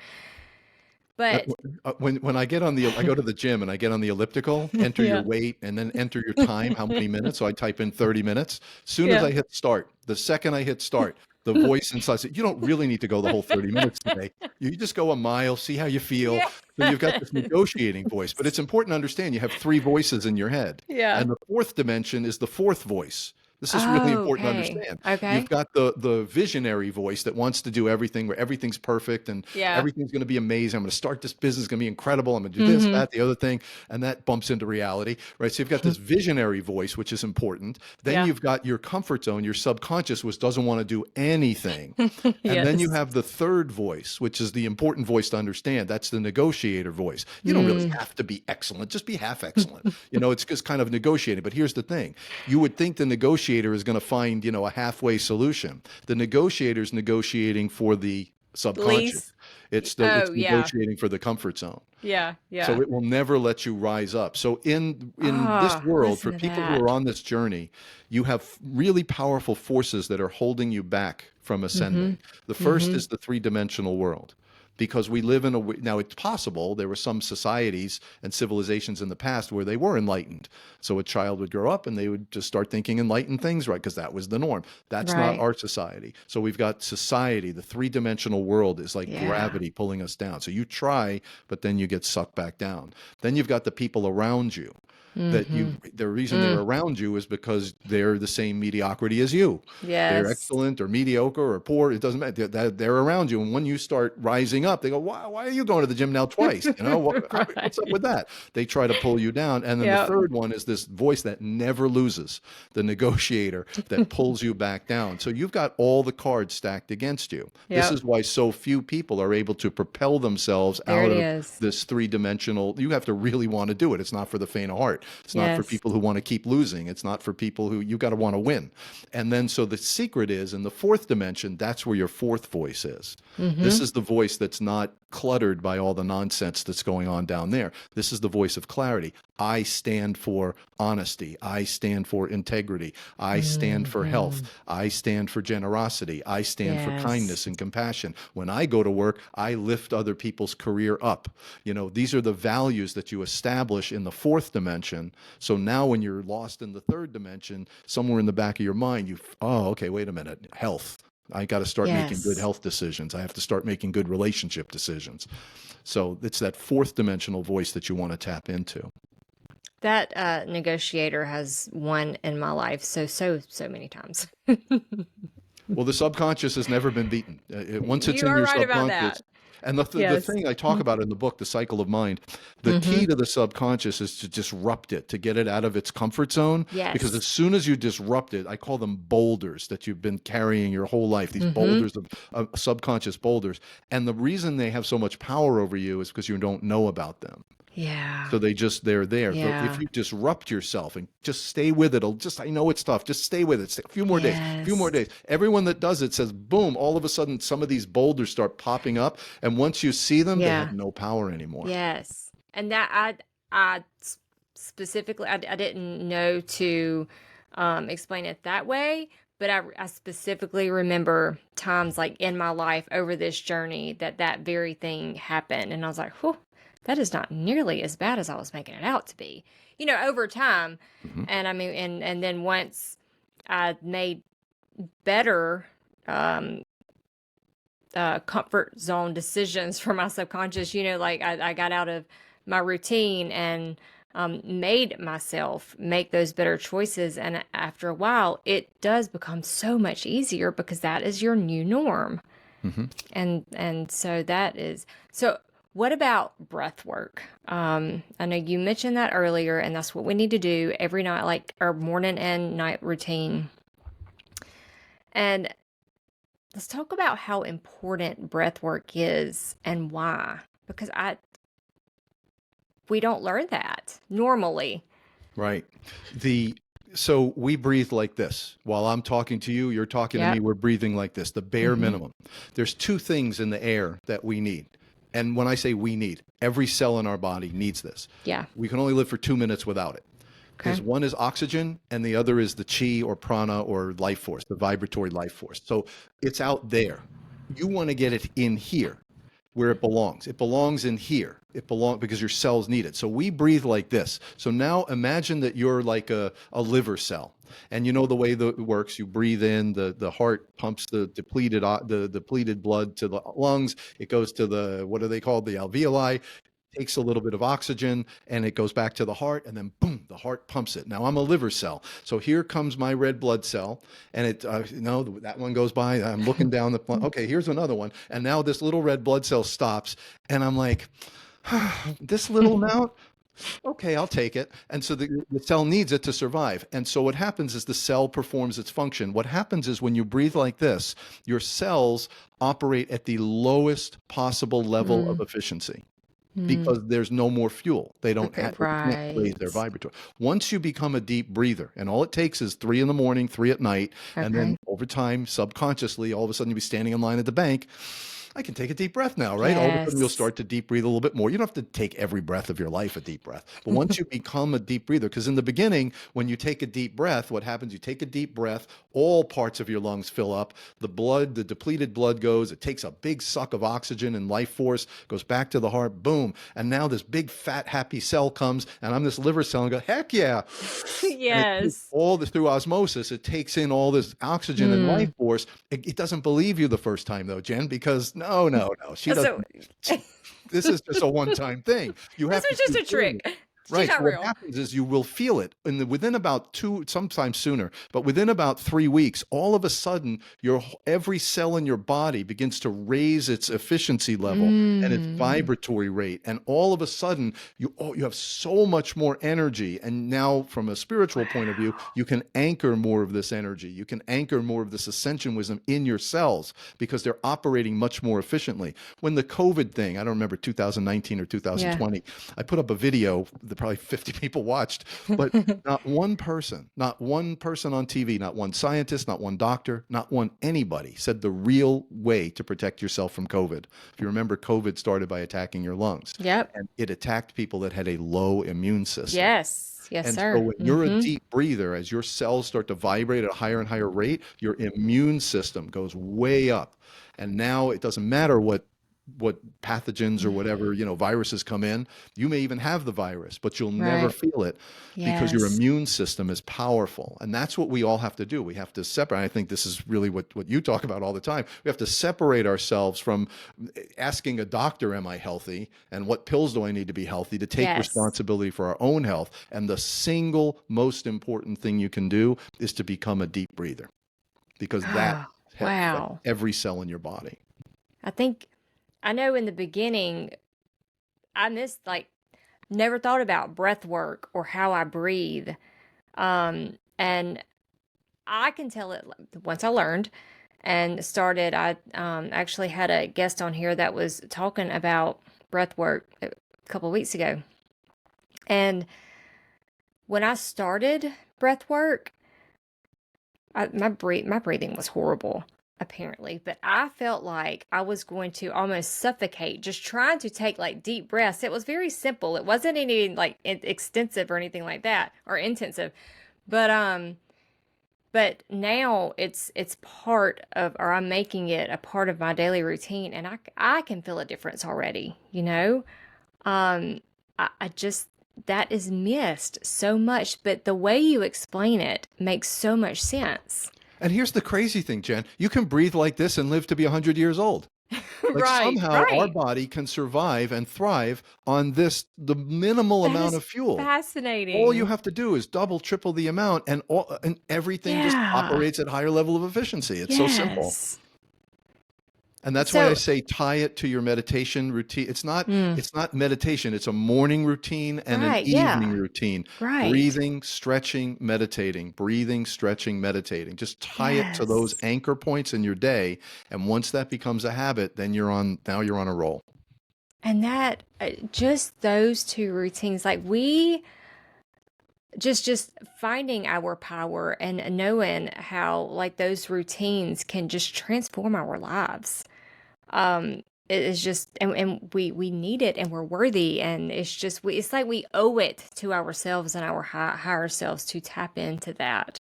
Uh, But When I go to the gym and I get on the elliptical, enter your yeah, weight and then enter your time, how many minutes. So I type in 30 minutes. Soon as yeah. I hit start, the second I hit start, the voice inside says, you don't really need to go the whole 30 minutes today. You just go a mile, see how you feel. So you've got this negotiating voice, but it's important to understand you have 3 voices in your head. Yeah. And the 4th dimension is the 4th voice. This is really Oh, important to okay. understand. You've Okay. got the visionary voice that wants to do everything, where everything's perfect and Yeah. everything's going to be amazing. I'm going to start this business, it's going to be incredible. I'm going to do this, Mm-hmm. that, the other thing, and that bumps into reality, right? So you've got this visionary voice, which is important. Then Yeah. you've got your comfort zone, your subconscious, which doesn't want to do anything. And then you Yes. have the third voice, which is the important voice to understand. That's the negotiator voice. You don't really Mm. have to be excellent, just be half excellent. It's just kind of negotiating. But here's the thing. You would think the negotiator is going to find, a halfway solution. The negotiator is negotiating for the subconscious. Least. It's Oh, yeah. negotiating for the comfort zone. Yeah. So Yeah. it will never let you rise up. So in this Ah, world, listen for to people who that. are on this journey, you have really powerful forces that are holding you back from Mm-hmm. ascending. The first Mm-hmm. is the three-dimensional world. Because we live in now it's possible there were some societies and civilizations in the past where they were enlightened. So a child would grow up and they would just start thinking enlightened things, right? Because that was the norm. That's not Right. our society. So we've got society, the three-dimensional world is like Yeah. gravity pulling us down. So you try, but then you get sucked back down. Then you've got the people around you that Mm-hmm. the reason they're Mm. around you is because they're the same mediocrity as you. They're Yes. excellent or mediocre or poor. It doesn't matter. They're around you. And when you start rising up, they go, why are you going to the gym now twice? What's up Right. with that? They try to pull you down. And then the Yep. third one is this voice that never loses, the negotiator that pulls you back down. So you've got all the cards stacked against you. This Yep. is why so few people are able to propel themselves There it out of is. this three-dimensional. You have to really want to do it. It's not for the faint of heart. It's not for Yes. people who want to keep losing. It's not for people who you got to want to win. And then so the secret is in the fourth dimension, that's where your fourth voice is. This Mm-hmm. is the voice that's not cluttered by all the nonsense that's going on down there. This is the voice of clarity. I stand for honesty. I stand for integrity. I stand for health. Mm-hmm. I stand for generosity. I stand for Yes. kindness and compassion. When I go to work, I lift other people's career up. These are the values that you establish in the fourth dimension. So now when you're lost in the third dimension, somewhere in the back of your mind, okay, wait a minute, health. I got to start making good Yes. health decisions. I have to start making good relationship decisions. So it's that fourth dimensional voice that you want to tap into. That negotiator has won in my life so many times. Well, the subconscious has never been beaten. Once it's You in are your right about subconscious, that. and the Yes. thing I talk about in the book, The Cycle of Mind, the Mm-hmm. key to the subconscious is to disrupt it, to get it out of its comfort zone. Because Yes. as soon as you disrupt it, I call them boulders that you've been carrying your whole life, these Mm-hmm. boulders of subconscious boulders. And the reason they have so much power over you is because you don't know about them. Yeah. So they're there. But if Yeah. you disrupt yourself and just stay with it, I know it's tough. Just stay with it. A few more days, a few more Yes. days. Everyone that does it says, boom, all of a sudden some of these boulders start popping up. And once you see them, they have Yeah. no power anymore. Yes. And that specifically, I didn't know to explain it that way, but I specifically remember times like in my life over this journey that very thing happened. And I was like, whew, that is not nearly as bad as I was making it out to be, over time. Mhm. And I mean, and then once I made better um, comfort zone decisions for my subconscious, like I got out of my routine and made myself make those better choices. And after a while, it does become so much easier because that is your new norm. Mhm. And so that is so. What about breath work? I know you mentioned that earlier, and that's what we need to do every night, like our morning and night routine. And let's talk about how important breath work is and why. Because we don't learn that normally. Right. So we breathe like this. While I'm talking to you, you're talking to me, Yep. we're breathing like this, the bare Mm-hmm. minimum. There's two things in the air that we need. And when I say we need, every cell in our body needs this. Yeah. We can only live for 2 minutes without it. Because Okay. one is oxygen and the other is the chi or prana or life force, the vibratory life force. So it's out there. You want to get it in here where it belongs. It belongs in here. It belongs because your cells need it. So we breathe like this. So now imagine that you're like a liver cell. And you know the way that it works. You breathe in, the heart pumps the depleted blood to the lungs. It goes to what are they called? The alveoli. takes a little bit of oxygen and it goes back to the heart, and then boom, the heart pumps it. Now I'm a liver cell. So here comes my red blood cell, and that one goes by. I'm looking down okay, here's another one. And now this little red blood cell stops, and I'm like, this little amount? Okay, I'll take it. And so the cell needs it to survive. And so what happens is the cell performs its function. What happens is when you breathe like this, your cells operate at the lowest possible level of efficiency because there's no more fuel. They can't raise their Right. vibratory. Once you become a deep breather, and all it takes is 3 in the morning, 3 at night, and then Okay. over time, subconsciously, all of a sudden you'll be standing in line at the bank. I can take a deep breath now, right? All of a sudden you'll Yes. start to deep breathe a little bit more. You don't have to take every breath of your life a deep breath. But once you become a deep breather, because in the beginning, when you take a deep breath, what happens? You take a deep breath, all parts of your lungs fill up, the depleted blood goes, it takes a big suck of oxygen and life force, goes back to the heart, boom. And now this big, fat, happy cell comes, and I'm this liver cell and go, heck yeah. And it takes Yes. all this through osmosis, it takes in all this oxygen and life Mm. force. It doesn't believe you the first time though, Jen, because no, she So doesn't. This is just a one-time thing. You this have to was just keep a doing trick. it. She's Right. So not what real. happens is you will feel it within about sometimes sooner, but within about 3 weeks, all of a sudden, every cell in your body begins to raise its efficiency level and its Mm. vibratory rate, and all of a sudden, you have so much more energy. And now, from a spiritual point of view, Wow. you can anchor more of this energy. You can anchor more of this ascension wisdom in your cells because they're operating much more efficiently. When the COVID thing, I don't remember 2019 or Yeah. 2020, I put up a video that probably 50 people watched, but not one person on TV, not one scientist, not one doctor, not one anybody said the real way to protect yourself from COVID. If you remember, COVID started by attacking your lungs, Yep. and it attacked people that had a low immune system. Yes. Yes, And so sir. when you're a Mm-hmm. deep breather, as your cells start to vibrate at a higher and higher rate, your immune system goes way up. And now it doesn't matter what pathogens or whatever, viruses come in. You may even have the virus, but you'll never Right. feel it because your Yes. immune system is powerful. And that's what we all have to do. We have to separate. I think this is really what you talk about all the time. We have to separate ourselves from asking a doctor, am I healthy? And what pills do I need to be healthy, to take Yes. responsibility for our own health. And the single most important thing you can do is to become a deep breather, because that Oh, affects wow. every cell in your body. I think I know in the beginning I missed never thought about breath work or how I breathe. And I can tell it once I learned and started. I actually had a guest on here that was talking about breath work a couple of weeks ago. And when I started breath work, my breathing was horrible, apparently, but I felt like I was going to almost suffocate just trying to take deep breaths. It was very simple. It wasn't any extensive or anything like that or intensive. But but now it's part of, or I'm making it a part of my daily routine, and I can feel a difference already, you know? I just, that is missed so much, but the way you explain it makes so much sense. And here's the crazy thing, Jen. You can breathe like this and live to be 100 years old. Like Right, somehow our right. body can survive and thrive on the minimal That amount is of fuel. All you fascinating. have to do is double, triple the amount, and everything just Yeah. operates at higher level of efficiency. It's so simple. Yes. And that's why I So, say tie it to your meditation routine. mm, It's not meditation, it's a morning routine and an right, evening yeah, routine. right. Breathing, stretching, meditating. Breathing, stretching, meditating. Just tie it to those Yes. anchor points in your day, and once that becomes a habit, then you're on a roll. And that, just those two routines, like we just finding our power and knowing how those routines can just transform our lives. It is just, and we need it, and we're worthy, and it's just it's like we owe it to ourselves and our higher selves to tap into that.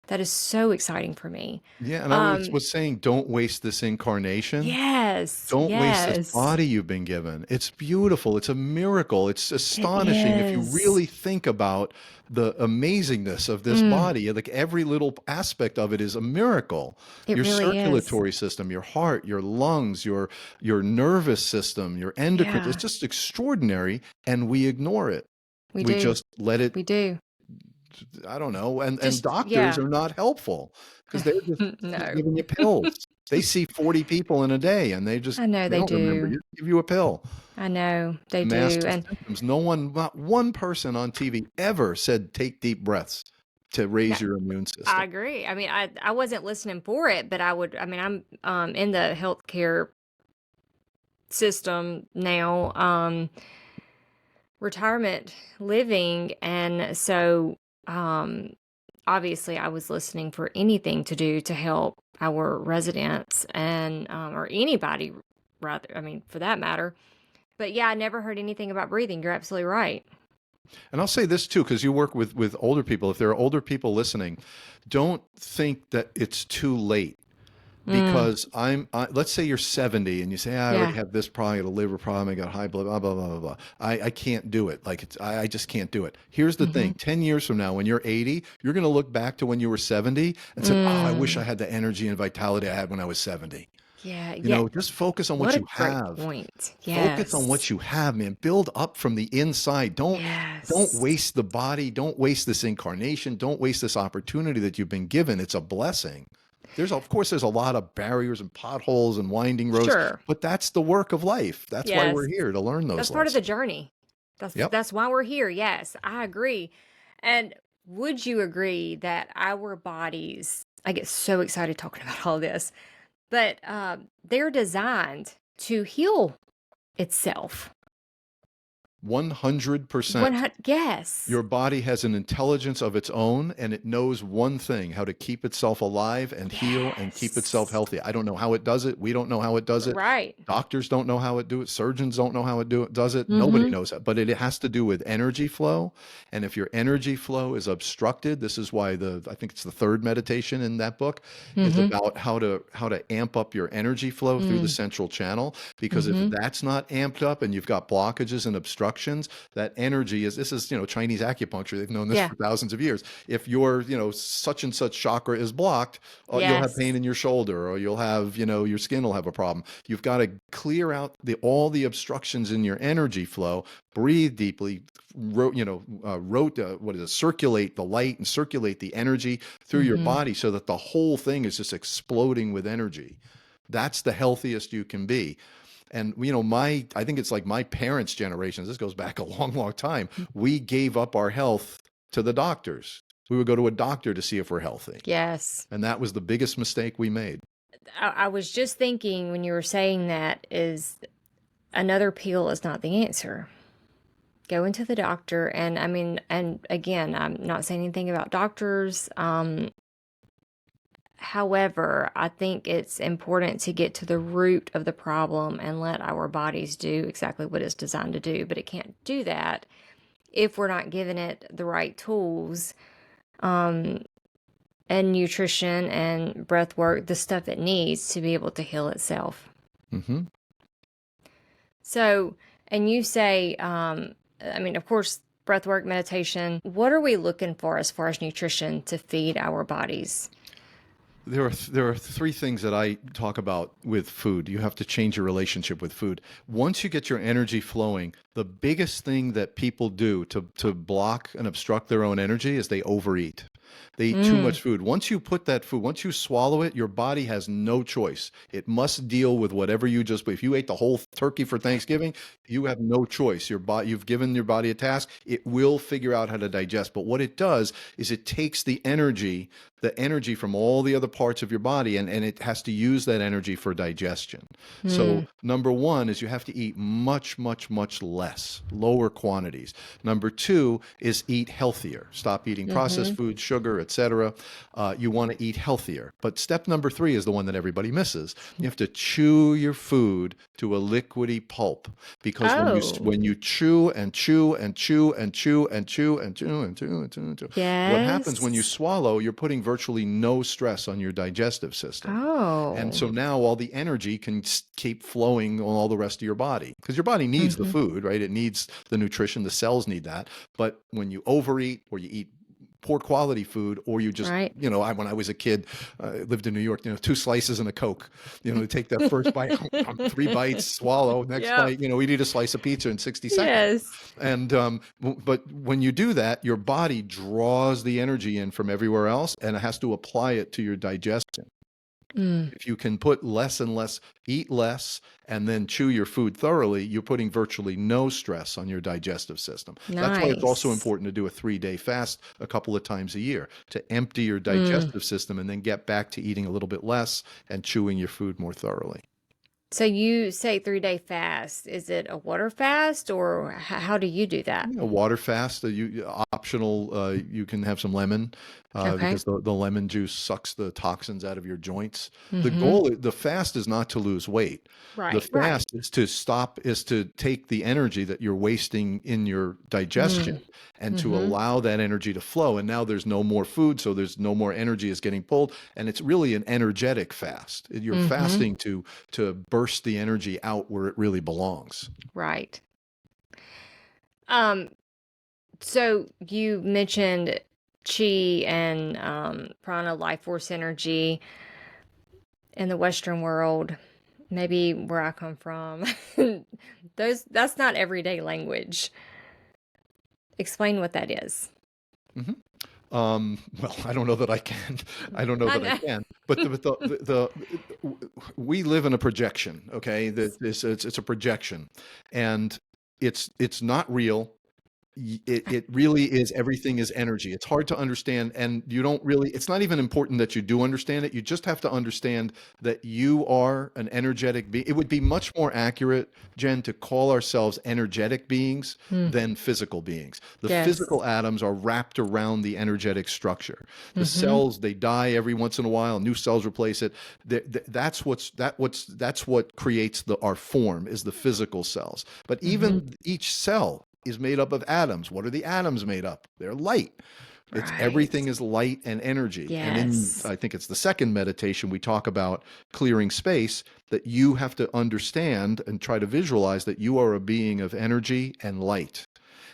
That is so exciting for me. Yeah, and I was saying, don't waste this incarnation. Yes, Don't waste this yes, body you've been given. It's beautiful. It's a miracle. It's it astonishing if you is. really think about the amazingness of this Mm, body. Like every little aspect of it is a miracle. it Your really is. circulatory system, your heart, your lungs, your nervous system, your endocrine, it's Yeah, just extraordinary, and we ignore it. we We do. just let it, We do. I don't know, and Just, doctors yeah. are not helpful because they're just No. giving you pills. They see 40 people in a day and I know they they don't remember do. you. Give you a pill. I know they do. Master And symptoms. No one, not one person on TV ever said take deep breaths to no, raise your immune I system. agree. I mean, I wasn't listening for it, but I mean, I'm in the healthcare system now, retirement living, and so um obviously I was listening for anything to do to help our residents and or anybody rather, I mean, for that matter. But yeah, I never heard anything about breathing. You're absolutely right. And I'll say this too, because you work with older people. If there are older people listening, don't think that it's too late. Mm, Because let's say you're 70 and you say, I already yeah. have this problem, I got a liver problem, I got high blood, blah, blah, blah, blah, blah. I can't do it. Like I just can't do it. Here's the Hmm. thing, 10 years from now, when you're 80, you're going to look back to when you were 70 and said, oh, I wish I Mm, had the energy and vitality I had when I was 70. yeah, You yeah. know, just focus on What what a you great have. point. Focus on Yes. what you have, man. Build up from the inside. Don't Yes. waste the body. Don't waste this incarnation. Don't waste this opportunity that you've been given. It's a blessing. Of course, there's a lot of barriers and potholes and winding roads, Sure. but that's the work of life. That's why we're Yes. here to learn That's those part of the lessons. journey. Yep. That's why we're here. Yes, I agree. And would you agree that our bodies, I get so excited talking about all this, but they're designed to heal itself. 100%. 100, yes. Your body has an intelligence of its own, and it knows one thing, how to keep itself alive and heal and keep itself Yes. healthy. I don't know how it does it. We don't know how it does it. Right. Doctors don't know how it do it. Surgeons don't know how it does it. Nobody Mm-hmm. knows that. But it has to do with energy flow. And if your energy flow is obstructed, this is why I think it's the third meditation in that book is Mm-hmm. about how to amp up your energy flow through the Mm, central channel. Because if mm-hmm. that's not amped up and you've got blockages and obstructions, that energy this is, Chinese acupuncture. They've known this Yeah. for thousands of years. If your, such and such chakra is blocked, you'll have pain Yes. in your shoulder, or you'll have, your skin will have a problem. You've got to clear out all the obstructions in your energy flow. Breathe deeply, what is it? Circulate the light and circulate the energy through your Mm-hmm. body so that the whole thing is just exploding with energy. That's the healthiest you can be. And I think it's like my parents' generations. This goes back a long, long time. We gave up our health to the doctors. We would go to a doctor to see if we're healthy, Yes. and that was the biggest mistake we made. I was just thinking when you were saying that is another pill is not the answer. Go into the doctor, and I mean, and again, I'm not saying anything about doctors. However, I think it's important to get to the root of the problem and let our bodies do exactly what it's designed to do. But it can't do that if we're not giving it the right tools, um, and nutrition and breath work, the stuff it needs to be able to heal itself. Hmm. So, and you say, I mean, of course, breath work, meditation. What are we looking for as far as nutrition to feed our bodies? There are three things that I talk about with food. You have to change your relationship with food. Once you get your energy flowing, the biggest thing that people do to block and obstruct their own energy is they overeat. They eat too Mm, much food. Once you put that food, once you swallow it, your body has no choice. It must deal with whatever if you ate the whole turkey for Thanksgiving, you have no choice. You've given your body a task. It will figure out how to digest. But what it does is it takes the energy from all the other parts of your body, and it has to use that energy for digestion. So mm, number one is you have to eat much, much, much less, lower quantities. Number two is eat healthier. Stop eating processed mm-hmm. food, sugar, sugar, etc. You want to eat healthier. But step number 3 is the one that everybody misses. You have to chew your food to a liquidy pulp, because Oh, when you chew and chew and chew and chew and chew and chew and chew and chew and chew, what happens when you yes. swallow, you're putting virtually no stress on your digestive system. And Oh. so now all the energy can keep flowing on all the rest of your body, because your body needs the Mm-hmm. food, right? It needs the nutrition, the cells need that. But when you overeat, or you eat poor quality food, or you just, Right. when I was a kid, lived in New York, 2 slices and a Coke, take that first bite, 3 bites, swallow, next Yep. bite, we'd eat a slice of pizza in 60 seconds. Yes. And but when you do that, your body draws the energy in from everywhere else, and it has to apply it to your digestion. Mm, If you can put less and less, eat less, and then chew your food thoroughly, you're putting virtually no stress on your digestive system. That's why it's also nice. important to do a 3-day fast a couple of times a year, to empty your Mm. digestive system and then get back to eating a little bit less and chewing your food more thoroughly. So you say 3-day fast. Is it a water fast, or how do you do that? Water fast, optional. You can have some lemon, Okay. because the lemon juice sucks the toxins out of your joints. Mm-hmm. The fast is not to lose weight. The Right. Right. fast is to take the energy that you're wasting in your digestion Mm. and to Mm-hmm. allow that energy to flow. And now there's no more food, so there's no more energy is getting pulled, and it's really an energetic fast. You're Mm-hmm. fasting to burst the energy out where it really belongs. Right. Um, so you mentioned chi and prana, life force energy in the Western world, maybe where I come from. That's not everyday language. Explain what that is. Mhm. Well, I don't know that I can. I don't know I that I know. can. But we live in a projection. Okay, it's a projection, and it's not real. It really is, everything is energy. It's hard to understand, and you don't really, it's not even important that you do understand it. You just have to understand that you are an energetic being. It would be much more accurate, Jen, to call ourselves energetic beings Mm, than physical beings. The yes. physical atoms are wrapped around the energetic structure. The Mm-hmm. cells, they die every once in a while, new cells replace it. That's what creates our form, is the physical cells. But Mm-hmm. even each cell is made up of atoms. What are the atoms made up? They're light. It's Right. everything is light and energy. And in, Yes. I think it's the second meditation, we talk about clearing space, that you have to understand and try to visualize that you are a being of energy and light.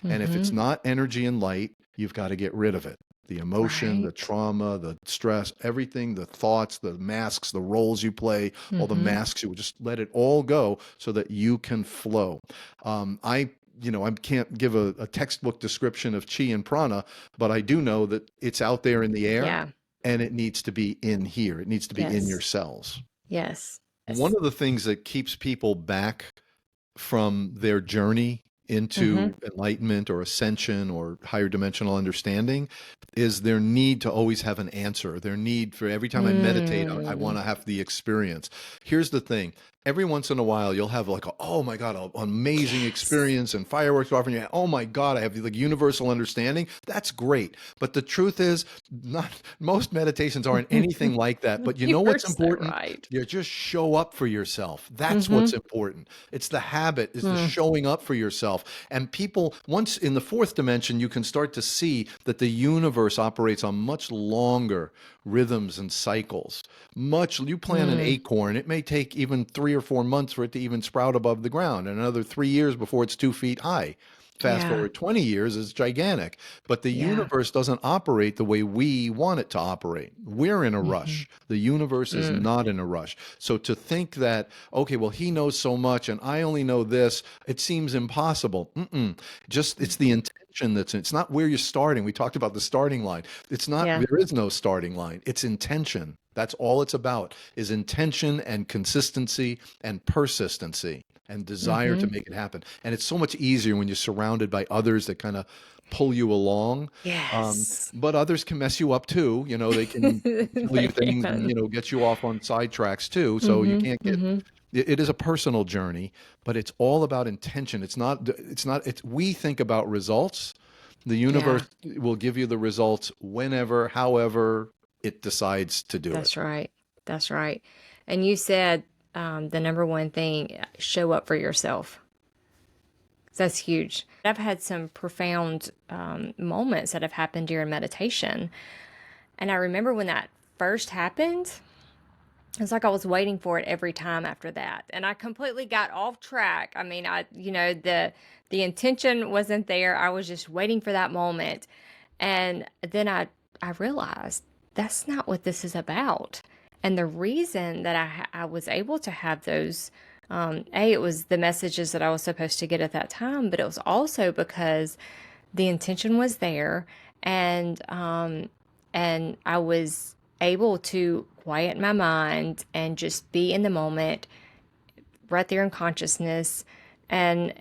And if it's Mm-hmm. not energy and light, you've got to get rid of it. The emotion, the Right. trauma, the stress, everything, the thoughts, the masks, the roles you play, all the Mm-hmm. masks, you would just let it all go so that you can flow. I can't give a textbook description of chi and prana, but I do know that it's out there in the air, Yeah. and it needs to be in here. It needs to be in your Yes. cells. Yes. One Yes. of the things that keeps people back from their journey Mm-hmm. into enlightenment or ascension or higher dimensional understanding is their need to always have an answer. Their need for, every time I meditate, I want Mm. to have the experience. Here's the thing. Every once in a while, you'll have like, oh my God, an amazing Yes. experience and fireworks off, and you, oh my God, I have like universal understanding. That's great. But the truth is, not most meditations aren't anything like that. But you You know are what's so important? right. You just show up for yourself. That's what's Mm-hmm. important. It's the habit, is the Mm. showing up for yourself. And people, once in the fourth dimension, you can start to see that the universe operates on much longer rhythms and cycles. You plant an Mm. acorn, it may take even 3 or 4 months for it to even sprout above the ground, and another 3 years before it's 2 feet high. Fast Yeah. forward 20 years, it's gigantic. But the Yeah. universe doesn't operate the way we want it to operate. We're in a Mm-hmm. rush. The universe is Mm. not in a rush. So to think that, okay, well, he knows so much and I only know this, it seems impossible. Just, it's the intention it's not where you're starting. We talked about the starting line. It's not, Yeah. there is no starting line. It's intention. That's all it's about, is intention and consistency and persistency and desire to Mm-hmm. make it happen. And it's so much easier when you're surrounded by others that kind of pull you along. Yes. But others can mess you up too. They can tell you They things and, can. get you off on sidetracks too. So you Mm-hmm. can't get, Mm-hmm. it is a personal journey, but it's all about intention. We think about results, The Yeah, universe will give you the results whenever, however it decides to do it. that's right. That's right. And you said the number one thing, show up for yourself. That's huge. I've had some profound moments that have happened during meditation. And I remember when that first happened, it's like I was waiting for it every time after that. And I completely got off track. I mean, the intention wasn't there. I was just waiting for that moment. And then I realized that's not what this is about. And the reason that I was able to have those, it was the messages that I was supposed to get at that time, but it was also because the intention was there, and I was able to quiet my mind and just be in the moment, right there in consciousness, and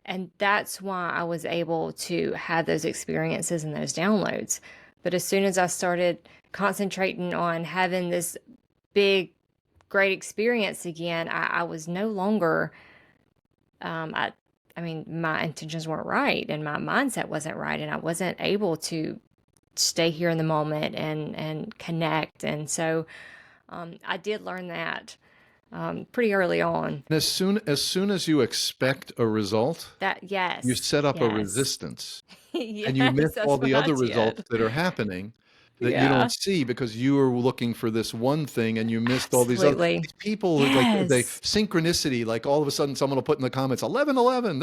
and that's why I was able to have those experiences and those downloads. But as soon as I started concentrating on having this big, great experience again, I was no longer, I mean, my intentions weren't right and my mindset wasn't right, and I wasn't able to stay here in the moment and connect. And so I did learn that pretty early on. And as soon as you expect a result, That you yes, set up a yes, resistance, and you miss yes, all that's the what I other results did. that are happening that you don't Yeah, see because you are looking for this one thing and you missed all absolutely. these people who, like, they Yes. synchronicity, like all of a sudden someone will put in the comments 1111,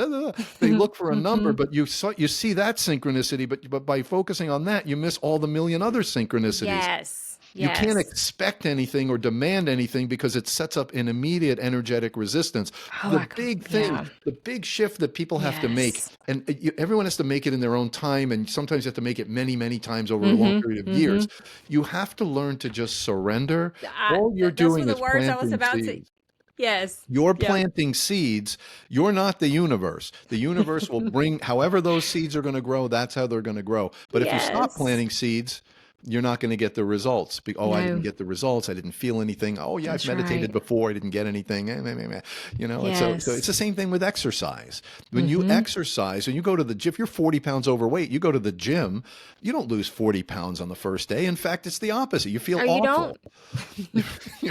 they look for a number, Hmm. but you see that synchronicity, but by focusing on that you miss all the million other synchronicities. Yes, You can't yes. expect anything or demand anything because it sets up an immediate energetic resistance. Oh, yeah, The big shift that people have to make, yes. and everyone has to make it in their own time, and sometimes you have to make it many, many times over a long Hmm. period of Hmm. years. You have to learn to just surrender. All you're Those were doing the is words I was planting about to. seeds. Yes. You're Yep. planting seeds. You're not the universe. The universe will bring, however those seeds are going to grow, that's how they're going to grow. But if you stop Yes. planting seeds, you're not going to get the results. Oh, I didn't No, get the results. I didn't feel anything. Oh, yeah, I've that's meditated right. before. I didn't get anything. And so it's Yes. the same thing with exercise. When you Hmm. exercise and you go to the gym, if you're 40 pounds overweight, you go to the gym, you don't lose 40 pounds on the first day. In fact, it's the opposite. You feel Oh, you awful. don't?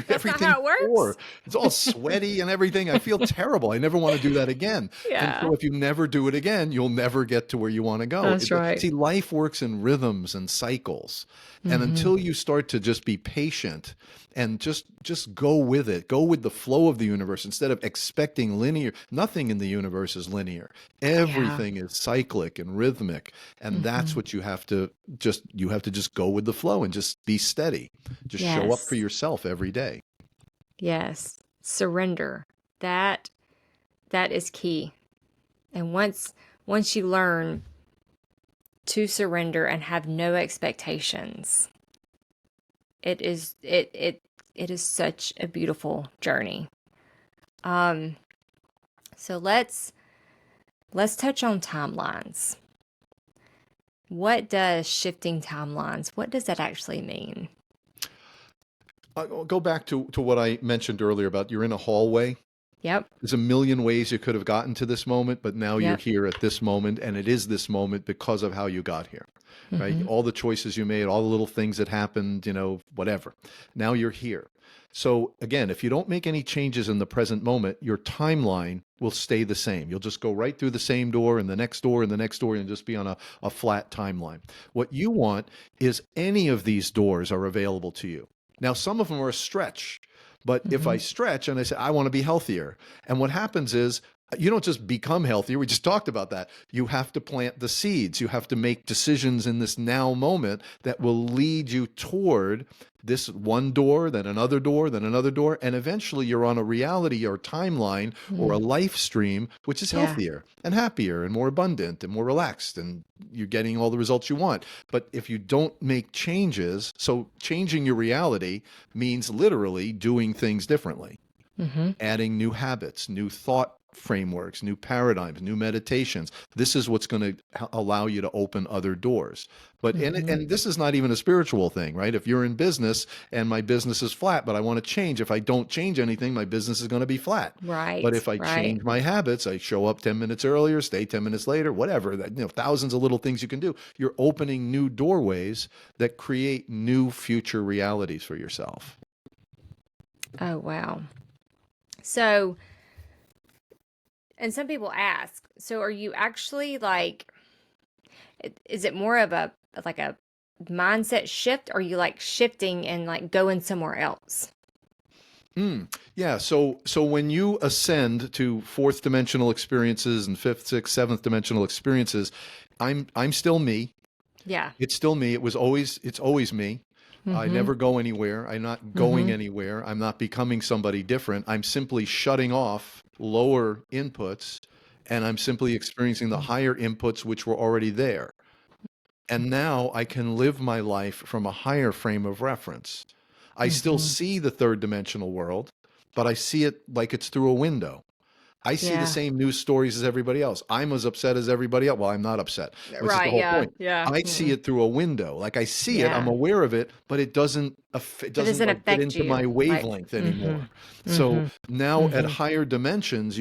That's not Everything's how it works? sore. It's all sweaty and everything. I feel terrible. I never want to do that again. And Yeah, so if you never do it again, you'll never get to where you want to go. that's right. See, life works in rhythms and cycles. And Hmm. until you start to just be patient and just go with it, go with the flow of the universe instead of expecting linear. Nothing in the universe is linear. Yeah. Everything is cyclic and rhythmic. And that's Hmm. what you have to just go with the flow and just be steady. Just show up for Yes. yourself every day. Yes. Surrender. That that is key. And once you learn to surrender and have no expectations, it is such a beautiful journey. Um so let's touch on timelines. What does shifting timelines, what does that actually mean? I'll go back to what I mentioned earlier about you're in a hallway. Yep. There's a million ways you could have gotten to this moment, but now you're Yep. here at this moment, and it is this moment because of how you got here, right? Hmm. All the choices you made, all the little things that happened, whatever. Now you're here. So again, if you don't make any changes in the present moment, your timeline will stay the same. You'll just go right through the same door and the next door and the next door and just be on a flat timeline. What you want is any of these doors are available to you. Now, some of them are a stretch, but if I Hmm. stretch and I say, I want to be healthier, and what happens is you don't just become healthier. We just talked about that. You have to plant the seeds. You have to make decisions in this now moment that will lead you toward this one door, then another door, then another door. And eventually you're on a reality or timeline or a Mm. life stream, which is Yeah. healthier and happier and more abundant and more relaxed. And you're getting all the results you want. But if you don't make changes, so changing your reality means literally doing things differently, Hmm. adding new habits, new thought frameworks, new paradigms, new meditations. This is what's going to allow you to open other doors. But and this is not even a spiritual thing, right? If you're in business and my business is flat, but I want to change, if I don't change anything, my business is going to be flat. But Right. if I Right. change my habits, I show up 10 minutes earlier, stay 10 minutes later, whatever, that, thousands of little things you can do. You're opening new doorways that create new future realities for yourself. Oh, wow. So, and some people ask, so are you actually like, is it more of a like a mindset shift? Or are you like shifting and like going somewhere else? Yeah. So when you ascend to fourth dimensional experiences and fifth, sixth, seventh dimensional experiences, I'm still me. Yeah. It's still me. It's always me. I Mm-hmm. never go anywhere. I'm not going Mm-hmm. anywhere. I'm not becoming somebody different. I'm simply shutting off lower inputs and I'm simply experiencing the higher inputs which were already there. And now I can live my life from a higher frame of reference. I still Mm-hmm. see the third dimensional world, but I see it like it's through a window. I see the Yeah. same news stories as everybody else. I'm as upset as everybody else. Well, I'm not upset, which is the Right. whole Yeah. point. Yeah. I see Mm-mm. it through a window. Like I see it, I'm Yeah. aware of it, but it It doesn't doesn't like get affect into my you. Like, wavelength mm-hmm. anymore. So Mm-hmm. now at Mm-hmm. higher dimensions,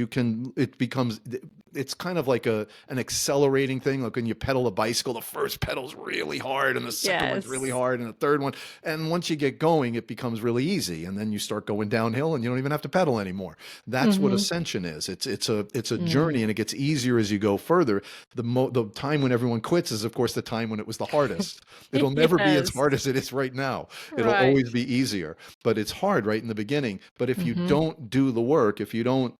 it's kind of like an accelerating thing. Like when you pedal a bicycle, the first pedal's really hard and the second one's really Yes. hard and the third one. And once you get going, it becomes really easy. And then you start going downhill and you don't even have to pedal anymore. That's what Mm-hmm. ascension is. It's a Mm. journey and it gets easier as you go further. The time when everyone quits is of course the time when it was the hardest. It'll never be as Yes. hard as it is right now. It'll Right. always be easier, but it's hard right in the beginning. But if you Mm-hmm. don't do the work, if you don't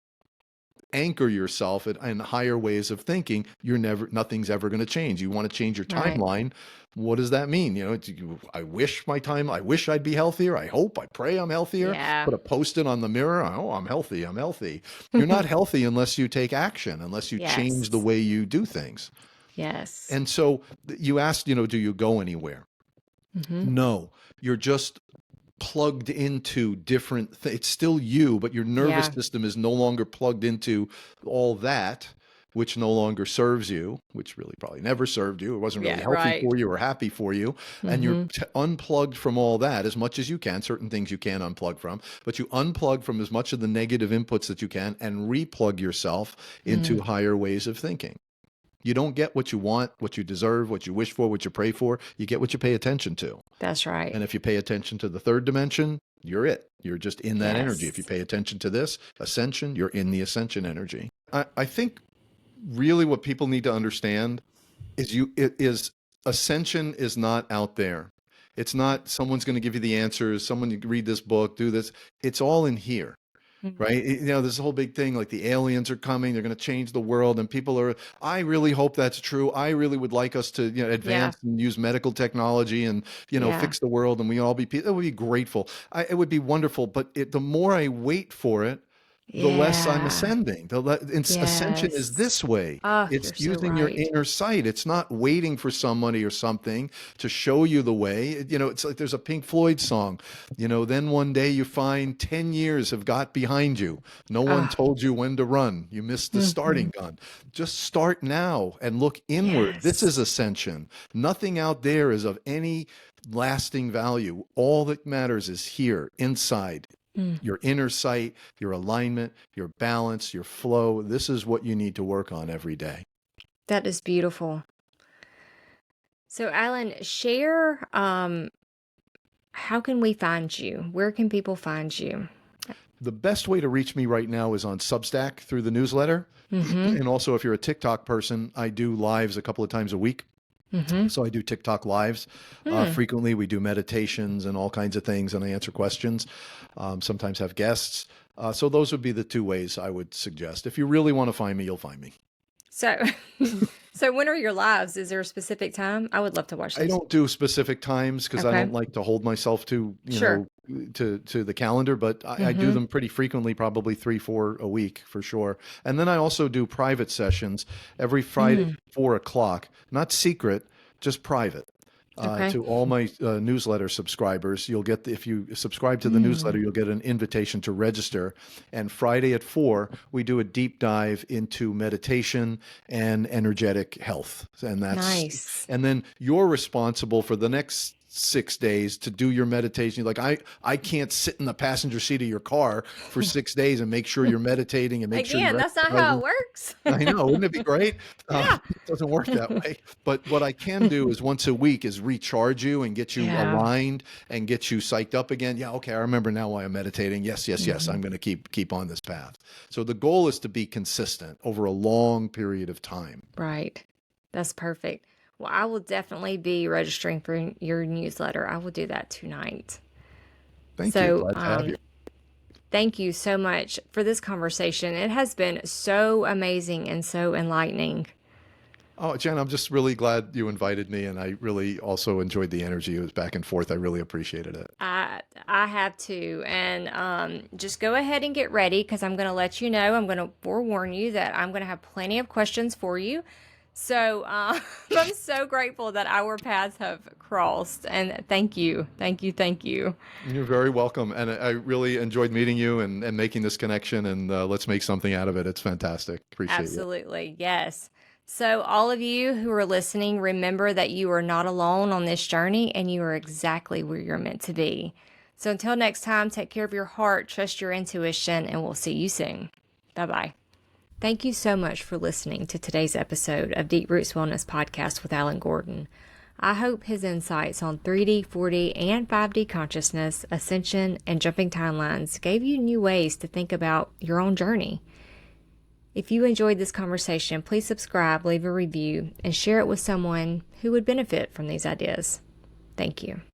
anchor yourself in higher ways of thinking, nothing's ever going to change. You want to change your Right. timeline. What does that mean? I wish I'd be healthier. I hope, I pray I'm healthier. Yeah. Put a post-it on the mirror. Oh, I'm healthy. I'm healthy. You're not healthy unless you take action, unless you change the Yes. way you do things. Yes. And so you asked, do you go anywhere? Mm-hmm. No, you're just plugged into it's still you, but your nervous Yeah. system is no longer plugged into all that, which no longer serves you, which really probably never served you. It wasn't really Yeah. healthy Right. for you or happy for you. And you're Mm-hmm. unplugged from all that as much as you can. Certain things you can unplug from, but you unplug from as much of the negative inputs that you can and replug yourself Mm. into higher ways of thinking. You don't get what you want, what you deserve, what you wish for, what you pray for. You get what you pay attention to. That's right. And if you pay attention to the third dimension, you're it. You're just in that energy. If you Yes. pay attention to this ascension, you're in the ascension energy. I think really what people need to understand is ascension is not out there. It's not someone's going to give you the answers. Someone you read this book, do this. It's all in here. Mm. Right? This whole big thing like the aliens are coming, they're going to change the world, and people are, I really hope that's true. I really would like us to, Yeah. advance and use medical technology and, Yeah. fix the world and we all be, it would be grateful. It would be wonderful. But the more I wait for it, the less I'm Yeah. ascending. Ascension is Yes. this way. Oh, It's you're so using your right. inner sight. It's not waiting for somebody or something to show you the way. It's like there's a Pink Floyd song, then one day you find 10 years have got behind you. No one Oh. told you when to run. You missed the Mm-hmm. starting gun. Just start now and look inward. This is Yes. ascension. Nothing out there is of any lasting value. All that matters is here, inside. Mm. Your inner sight, your alignment, your balance, your flow. This is what you need to work on every day. That is beautiful. So, Alan, share how can we find you? Where can people find you? The best way to reach me right now is on Substack through the newsletter. Mm-hmm. And also, if you're a TikTok person, I do lives a couple of times a week. Mm-hmm. So I do TikTok lives frequently. We do meditations and all kinds of things, and I answer questions. Sometimes have guests. So those would be the two ways I would suggest. If you really want to find me, you'll find me. So, so when are your lives? Is there a specific time? I would love to watch I those. don't do specific times because I Okay. don't like to hold myself to, Sure. to the calendar, but I do Mm-hmm. them pretty frequently, probably 3, 4 a week for sure. And then I also do private sessions every Friday, Mm. 4 o'clock, not secret, just private. Okay. to all my newsletter subscribers. You'll get, if you subscribe to the newsletter, you'll get an invitation to register. And Friday at 4, we do a deep dive into meditation and energetic health. Nice. And then you're responsible for the next 6 days to do your meditation. Like I can't sit in the passenger seat of your car for 6 days and make sure you're meditating and make sure Again, you're that's not how it works. I know, wouldn't it be great? Yeah. It doesn't work that way. But what I can do is once a week is recharge you and get you Yeah. aligned and get you psyched up again. Yeah, okay, I remember now why I'm meditating. Yes, I'm going to keep on this path. So the goal is to be consistent over a long period of time. Right. That's perfect. Well, I will definitely be registering for your newsletter. I will do that tonight. Thank you. So, Glad to have you. thank you so much for this conversation. It has been so amazing and so enlightening. Oh, Jen, I'm just really glad you invited me, and I really also enjoyed the energy. It was back and forth. I really appreciated it. I have to. And just go ahead and get ready, because I'm going to let you know. I'm going to forewarn you that I'm going to have plenty of questions for you. So I'm so grateful that our paths have crossed. And thank you. Thank you. Thank you. You're very welcome. And I really enjoyed meeting you and making this connection. And let's make something out of it. It's fantastic. Appreciate it. Absolutely. Yes. So all of you who are listening, remember that you are not alone on this journey, and you are exactly where you're meant to be. So until next time, take care of your heart, trust your intuition, and we'll see you soon. Bye-bye. Thank you so much for listening to today's episode of Deep Roots Wellness Podcast with Alan Gordon. I hope his insights on 3D, 4D, and 5D consciousness, ascension, and jumping timelines gave you new ways to think about your own journey. If you enjoyed this conversation, please subscribe, leave a review, and share it with someone who would benefit from these ideas. Thank you.